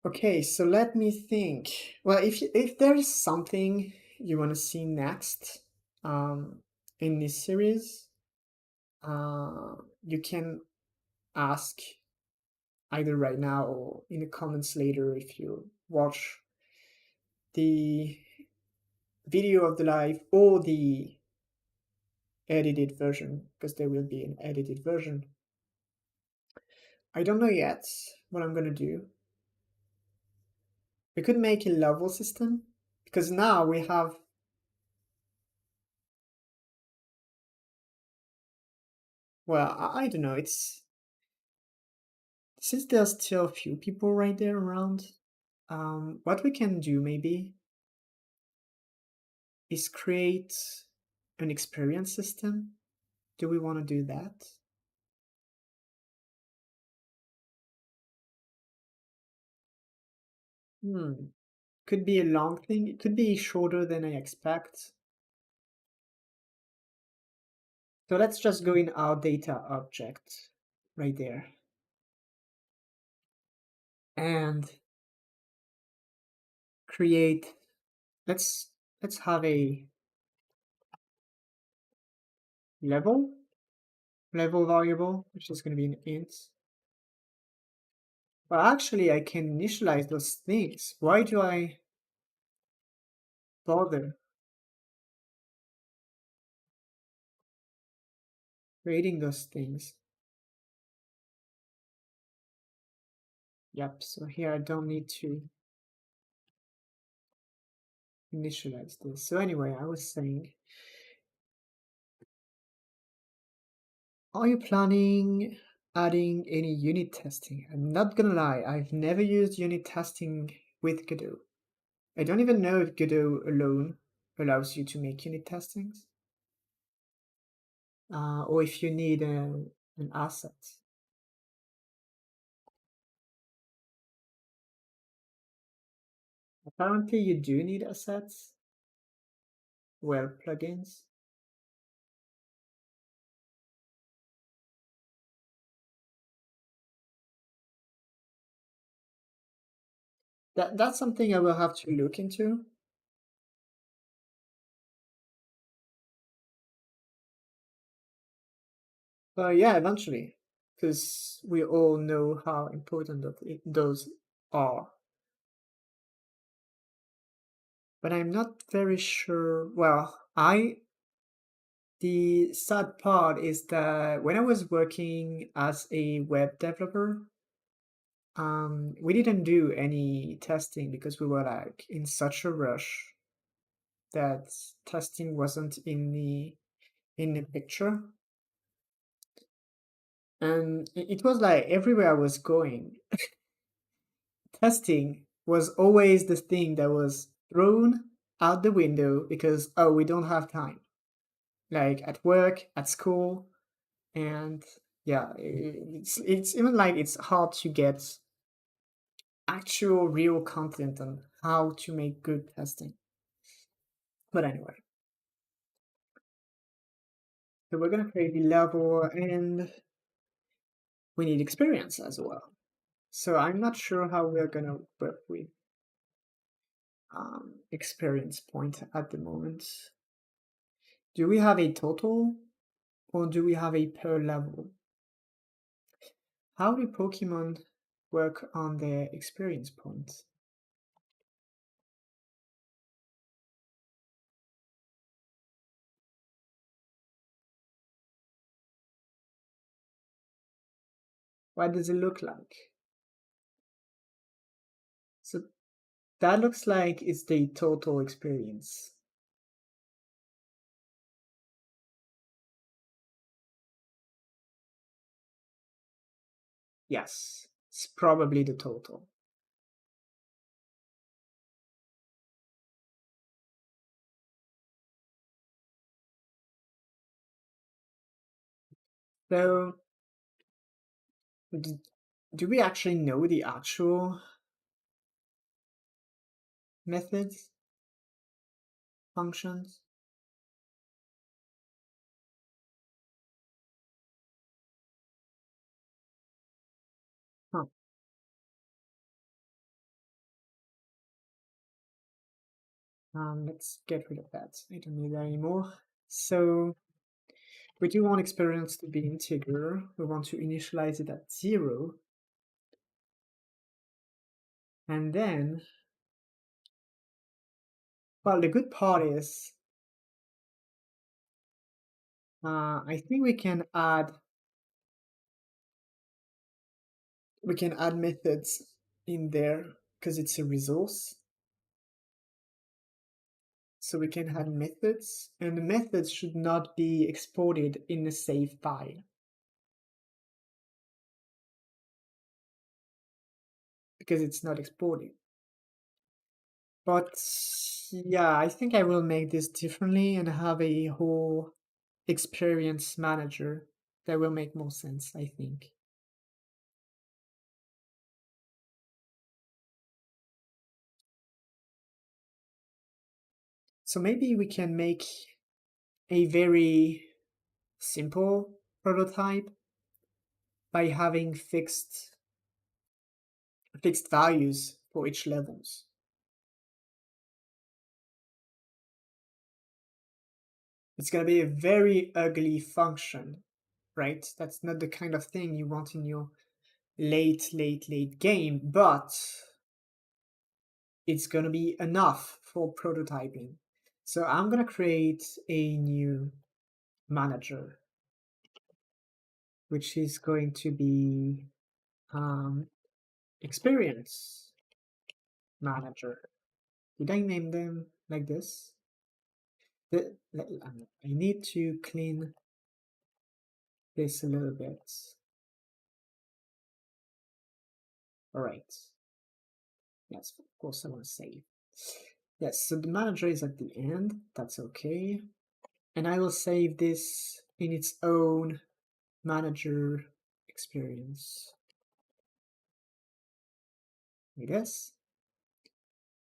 Okay, so let me think. Well, if there is something you want to see next um, in this series, you can ask either right now or in the comments later if you watch the video of the live or the edited version, because there will be an edited version. I don't know yet what I'm gonna do. We could make a level system because now we have, well, I don't know, it's since there's still a few people right there around, what we can do maybe is create an experience system. Do we want to do that? Hmm. Could be a long thing. It could be shorter than I expect. So let's just go in our data object right there. And create, let's have a level variable, which is going to be an int. Well, actually, I can initialize those things. Why do I bother creating those things? Yep, so here I don't need to initialize this. So anyway, I was saying, are you planning adding any unit testing? I'm not gonna lie, I've never used unit testing with Godot. I don't even know if Godot alone allows you to make unit testings, or if you need an asset. Apparently you do need assets, well, plugins. That's something I will have to look into. Yeah, eventually, because we all know how important those are. But I'm not very sure. Well, the sad part is that when I was working as a web developer, we didn't do any testing because we were like in such a rush that testing wasn't in the picture. And it was like everywhere I was going, testing was always the thing that was thrown out the window because, oh, we don't have time. Like at work, at school, and yeah, it's even like it's hard to get actual real content on how to make good testing. But anyway, so we're gonna create the level and we need experience as well. So I'm not sure how we're gonna work with experience point at the moment. Do we have a total or do we have a per level? How do Pokemon work on their experience points? What does it look like? So that looks like it's the total experience. Yes, it's probably the total. So, do we actually know the actual methods, functions? Huh. Let's get rid of that. I don't need that anymore. So we do want experience to be integer. We want to initialize it at 0. And then, well, the good part is, I think we can add methods in there because it's a resource. So we can add methods, and the methods should not be exported in a save file because it's not exporting. But yeah, I think I will make this differently and have a whole experience manager. That will make more sense, I think. So maybe we can make a very simple prototype by having fixed values for each levels. It's going to be a very ugly function, right? That's not the kind of thing you want in your late game, but it's going to be enough for prototyping. So I'm going to create a new manager, which is going to be experience manager. Did I name them like this? I need to clean this a little bit. All right. Yes, of course I want to save. Yes, so the manager is at the end. That's okay. And I will save this in its own manager experience. Like this.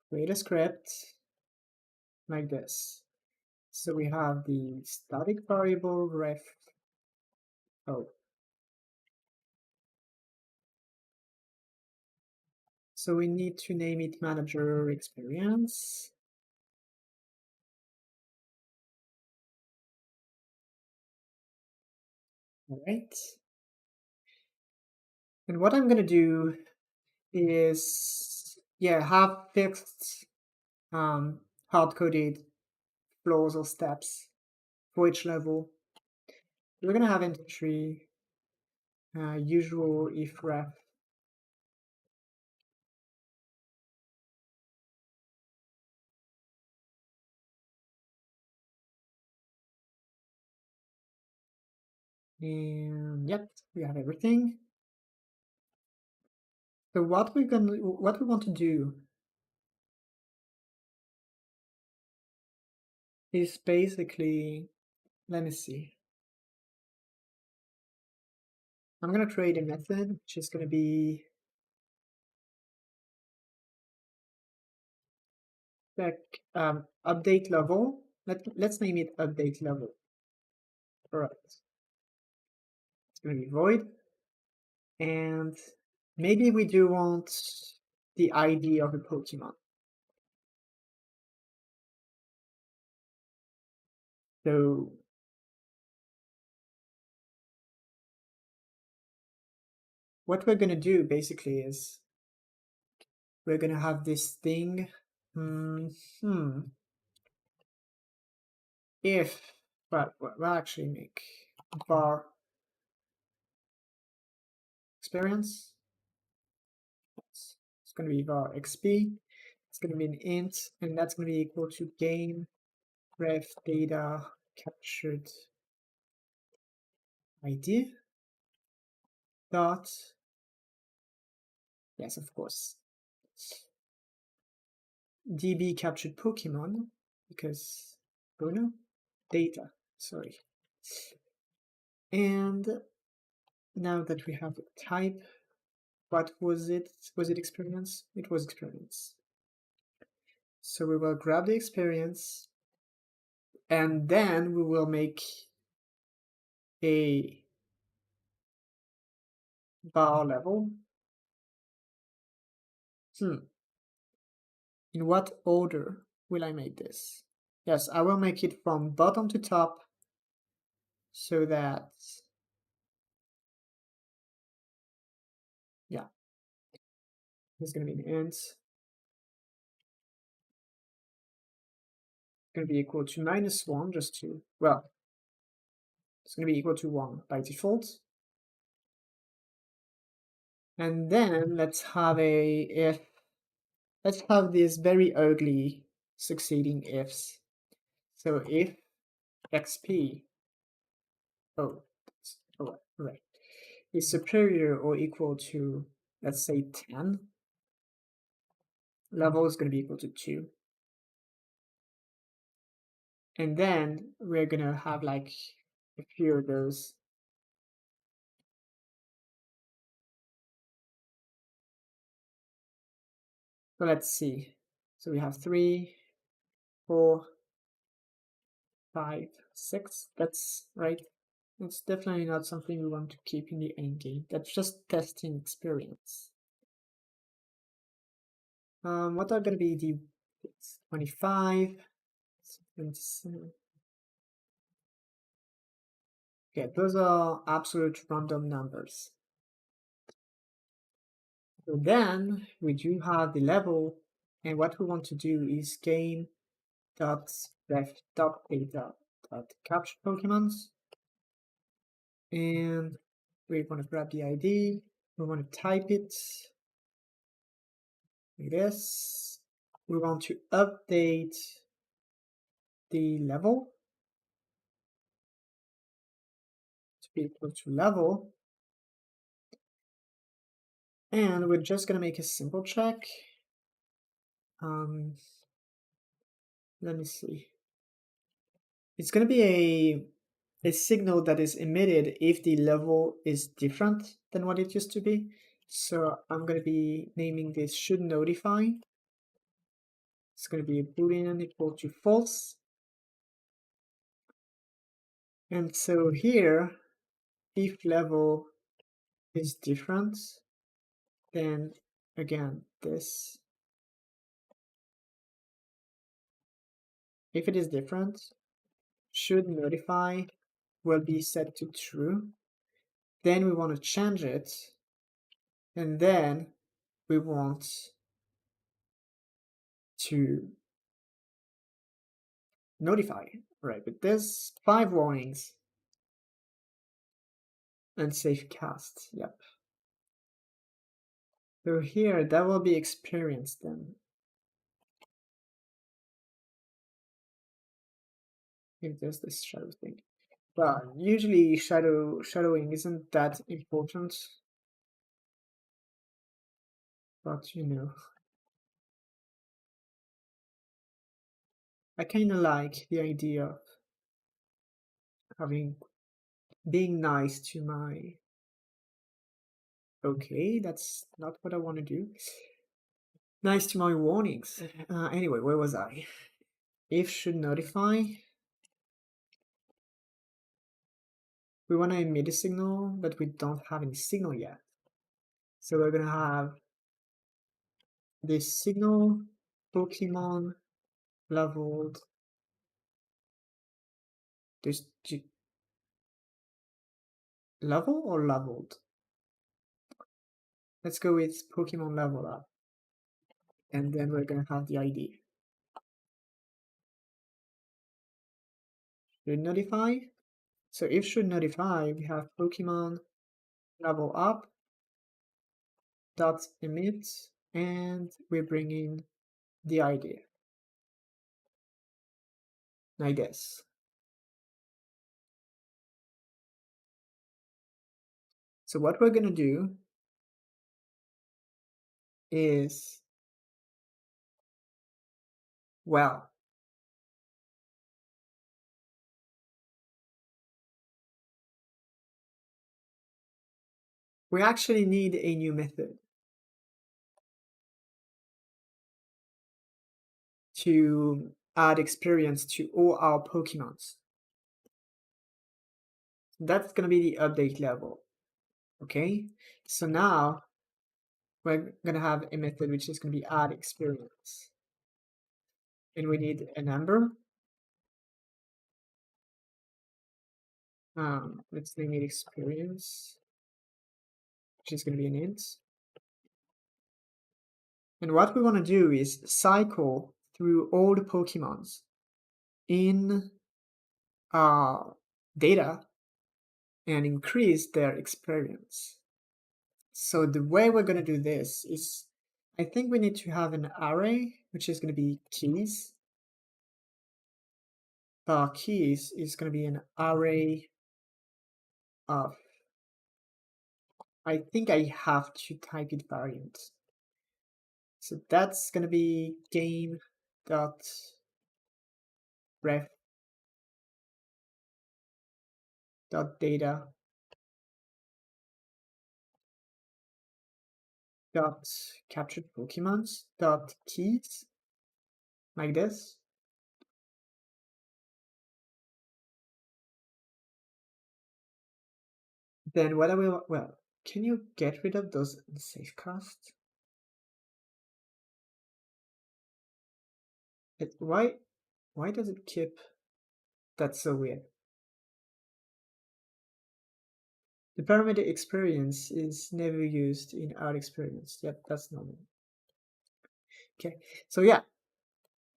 Create a script like this. So we have the static variable ref. Oh. So we need to name it manager experience. All right. And what I'm going to do is, yeah, have fixed hard-coded flows or steps for each level. We're going to have entry usual if ref. And yep, we have everything. So what we want to do is basically, let me see. I'm going to create a method which is going to be like update level. Let's name it update level. All right. It's going to be void. And maybe we do want the ID of the Pokemon. So what we're going to do basically is we're going to have this thing. If, but we'll actually make var experience. It's going to be var xp. It's going to be an int, and that's going to be equal to game ref data captured ID dot, yes, of course, db captured Pokemon, because Bruno data, sorry. And now that we have the type, what was it? Was it experience? It was experience. So we will grab the experience, and then we will make a bar level. In what order will I make this? Yes, I will make it from bottom to top so that, yeah, it's going to be an int. Going to be equal to -1 just to, well, it's going to be equal to 1 by default. And then let's have let's have these very ugly succeeding ifs. So if xp, oh, right, is superior or equal to, let's say 10, level is going to be equal to 2. And then we're going to have like a few of those. So let's see. So we have 3, 4, 5, 6. That's right. It's definitely not something we want to keep in the end game. That's just testing experience. What are going to be the 25, 27? Okay, those are absolute random numbers. So then we do have the level, and what we want to do is game dot ref dot data dot capture Pokemons, and we want to grab the ID. We want to type it like this. We want to update the level to be equal to level, and we're just gonna make a simple check. Let me see. It's gonna be a signal that is emitted if the level is different than what it used to be. So I'm gonna be naming this should notify. It's gonna be a boolean equal to false. And so here, if level is different, then again, this, if it is different, should notify will be set to true. Then we want to change it, and then we want to notify, right? But there's 5 warnings and safe cast, yep. So here, that will be experienced then. If there's this shadow thing. But usually shadowing isn't that important. But you know, I kinda like the idea of being nice to my, okay, that's not what I want to do. Nice to my warnings. Anyway, where was I? If should notify. We want to emit a signal, but we don't have any signal yet. So we're gonna have this signal Pokemon leveled. There's level or leveled? Let's go with Pokemon level up. And then we're gonna have the ID. Should notify. So if should notify, we have Pokemon level up dot emit, and we're bringing the ID. Like this. So what we're gonna do is, well, we actually need a new method to add experience to all our Pokemons. That's gonna be the update level. Okay, so now we're gonna have a method which is gonna be add experience. and we need a number. Let's name it experience, which is going to be an int. And what we want to do is cycle through all the Pokemons in data and increase their experience. So the way we're going to do this is, I think we need to have an array, which is going to be keys. Keys is going to be an array of, I think I have to type it variant. So that's going to be game dot ref dot data dot captured Pokemons dot keys, like this. Then what I will, well, can you get rid of those safe casts? Why does it keep? That's so weird. The parameter experience is never used in our experience. Yep, that's normal. Okay, so yeah,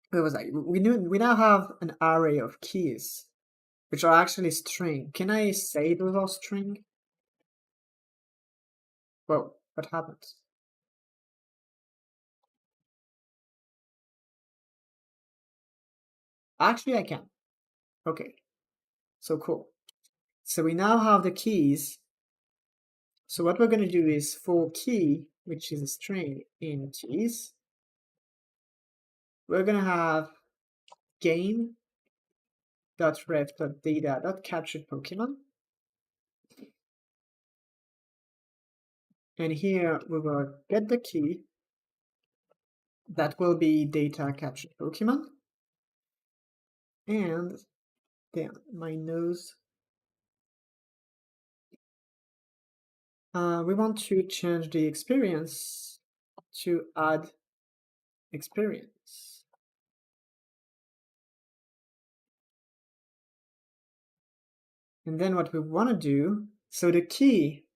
where was I? We now have an array of keys, which are actually string. Can I say those are string? Well, what happens? Actually, I can. Okay, so cool. So we now have the keys. So what we're going to do is for key, which is a string in keys, we're going to have game.ref.data.captured Pokemon. And here we will get the key. That will be data captured Pokemon. And damn, my nose. We want to change the experience to add experience. And then what we want to do, so the key,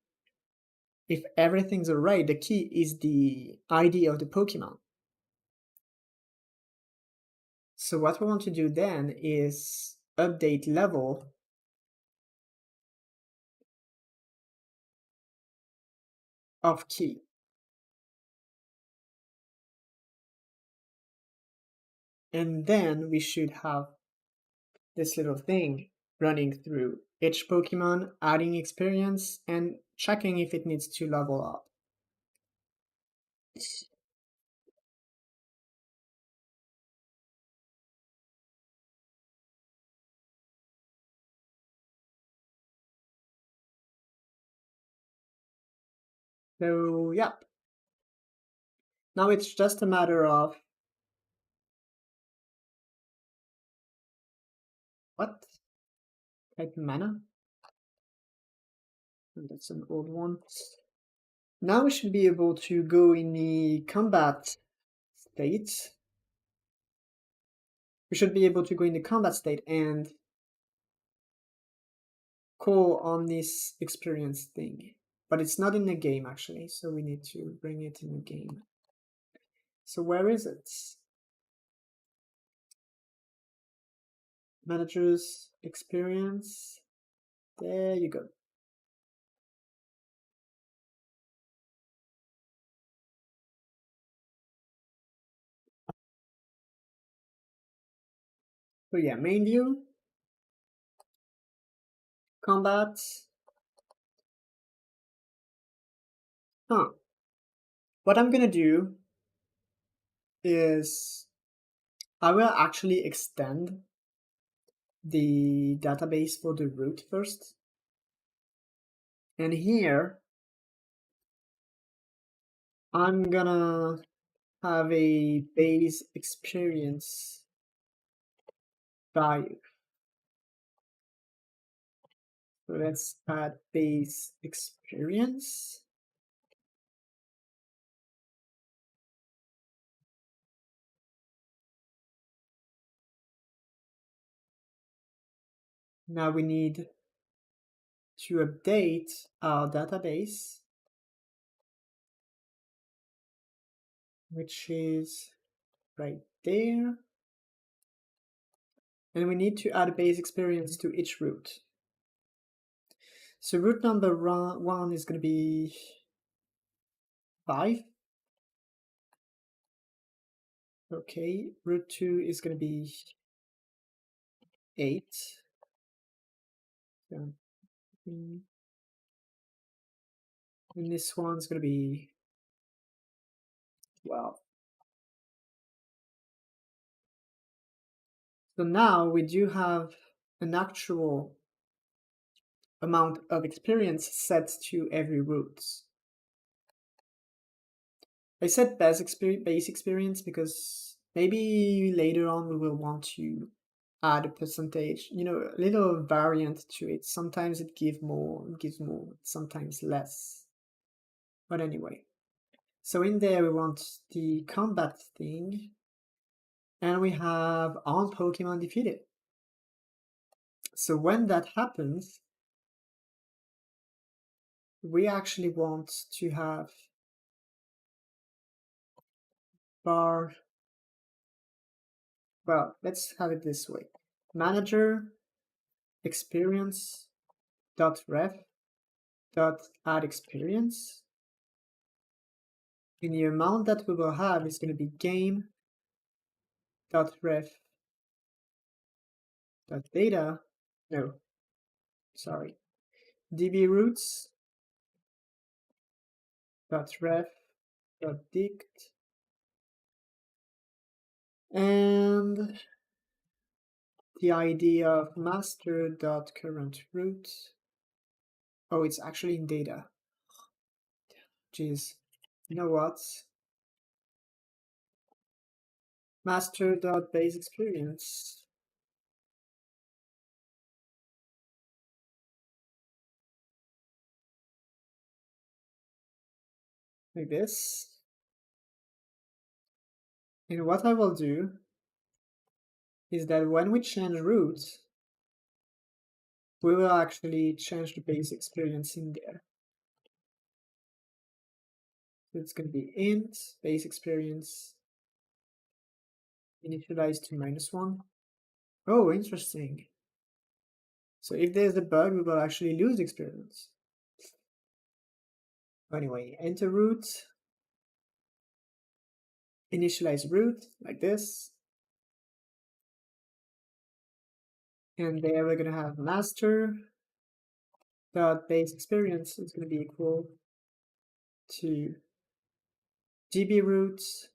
if everything's alright, the key is the ID of the Pokemon. So what we want to do then is update level of key. And then we should have this little thing running through each Pokemon, adding experience, and checking if it needs to level up. So, yep. Now it's just a matter of what? Type mana? That's an old one. Now we should be able to go in the combat state. We should be able to go in the combat state and call on this experience thing. But it's not in the game actually, so we need to bring it in the game. So where is it? Managers, experience. There you go. So yeah, main view, combat. What I'm gonna do is I will actually extend the database for the root first. And here, I'm gonna have a base experience value. So let's add base experience. Now we need to update our database, which is right there. And we need to add a base experience to each root. So root number 1 is going to be 5. Okay, root 2 is going to be 8. So, and this one's going to be 12. So now we do have an actual amount of experience set to every root. I said base experience because maybe later on we will want to add a percentage, a little variant to it. Sometimes it gives more, sometimes less. But anyway, so in there we want the combat thing, and we have on Pokemon defeated. So when that happens, we actually want to have bar, well, let's have it this way. Manager experience dot ref dot add experience, and the amount that we will have is going to be game dot ref dot data, no, sorry, db roots dot ref dot dict, and the ID of master dot current root. Oh, it's actually in data. Jeez, you know what? Master dot base experience. Like this. And what I will do is that when we change root, we will actually change the base experience in there. So it's going to be int base experience initialized to -1. Oh, interesting. So if there's a bug, we will actually lose experience. Anyway, enter root, initialize root like this. And there we're going to have master dot base experience is going to be equal to db roots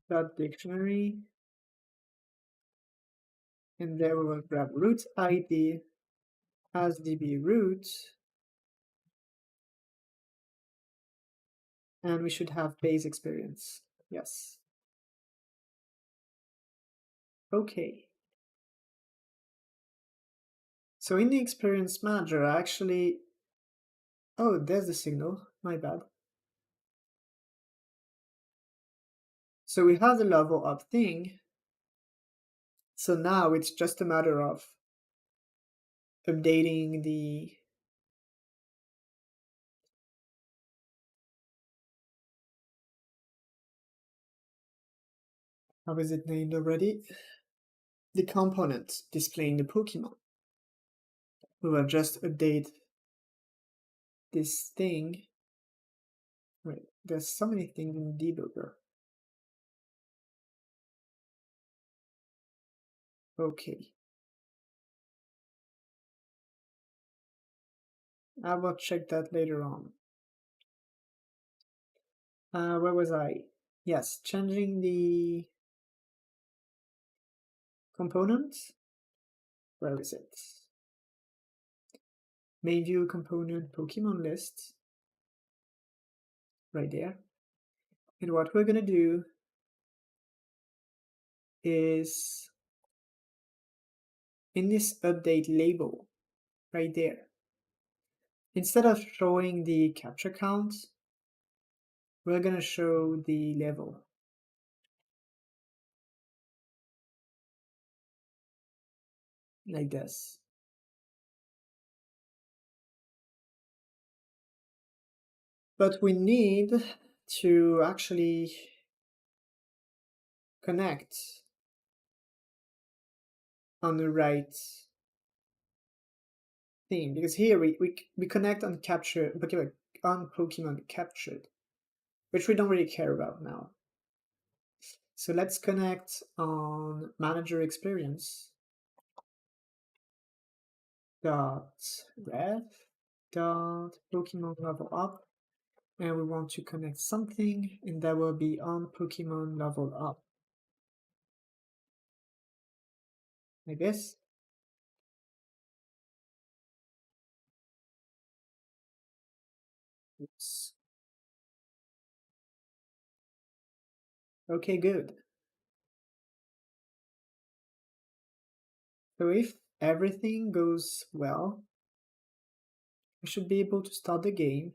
dot dictionary, and there we will grab root ID as db root, and we should have base experience. Yes. Okay. So in the experience manager, actually, oh, there's the signal, my bad. So we have the level up thing. So now it's just a matter of updating the how is it named already? The component displaying the Pokemon. We will just update this thing. Wait, there's so many things in the debugger. Okay. I will check that later on. Where was I? Yes, changing the component. Where is it? Main view component Pokemon list. Right there. And what we're gonna do is in this update label right there, instead of showing the capture count, we're gonna show the level like this. But we need to actually connect on the right thing, because here we connect on capture on Pokemon captured, which we don't really care about now. So let's connect on manager experience dot ref dot Pokemon level up, and we want to connect something, and that will be on Pokemon level up, like this. Oops. Okay, good. So if everything goes well, we should be able to start the game,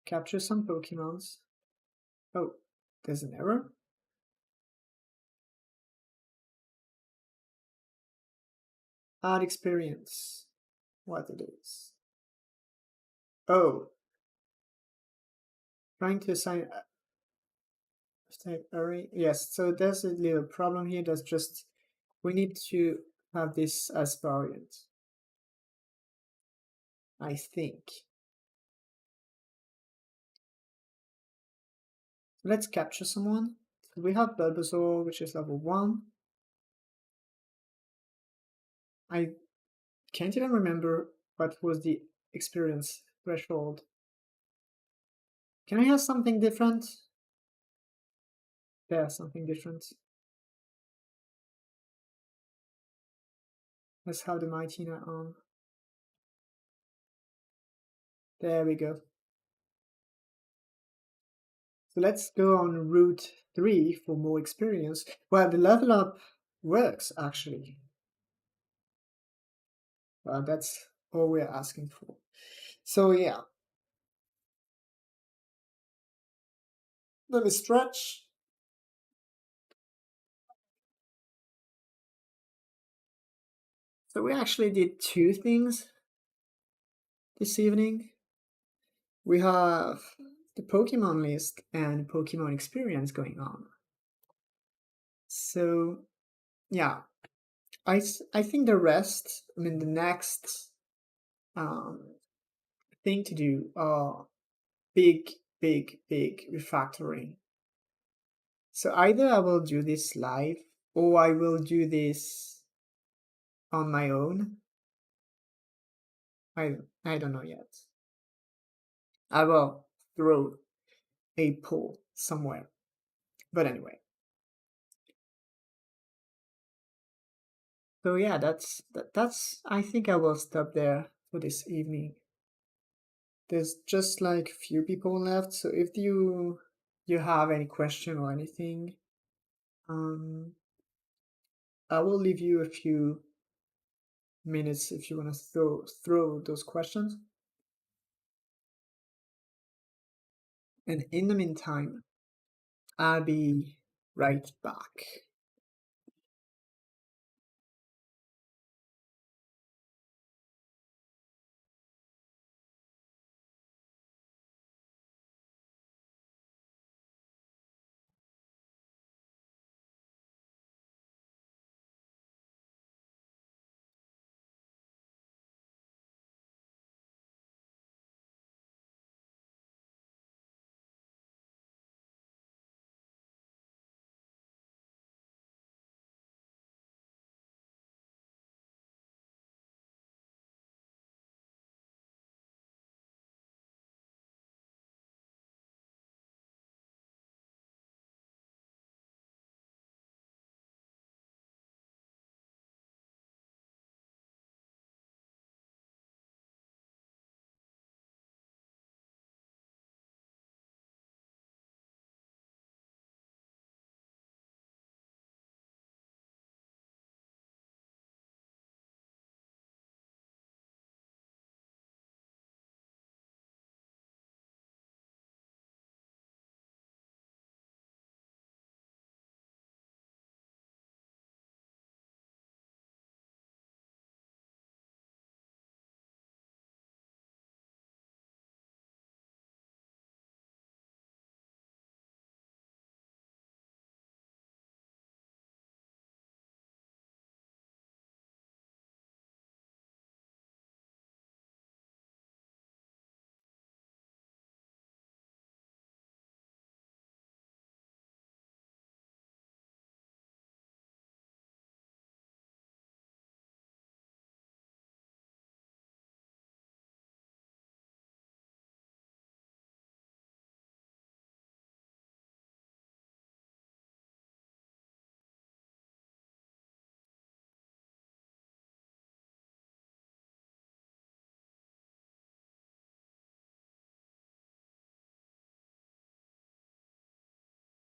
capture some Pokemons. Oh, there's an error. Add experience. What it is. Oh, trying to assign type array. Yes, so there's a little problem here. That's just, we need to have this as variant, I think. Let's capture someone. We have Bulbasaur, which is level 1. I can't even remember what was the experience threshold. Can I have something different? Yeah, something different. Let's have the Mightyna on. There we go. So let's go on route 3 for more experience. Well, the level up works actually. That's all we're asking for. So yeah, let me stretch. So we actually did 2 things this evening. We have the Pokemon list and Pokemon experience going on. So yeah, I think the rest, I mean the next thing to do are big refactoring. So either I will do this live or I will do this on my own. I don't know yet. I will throw a poll somewhere. But anyway. So yeah, that's I think I will stop there for this evening. There's just like a few people left, so if you have any question or anything, I will leave you a few minutes if you want to throw those questions. And in the meantime, I'll be right back.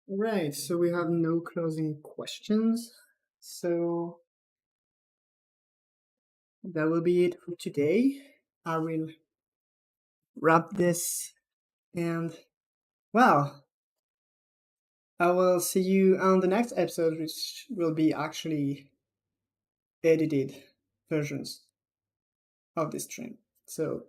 Right, so we have no closing questions. So that will be it for today. I will wrap this and, well, I will see you on the next episode, which will be actually edited versions of this stream. So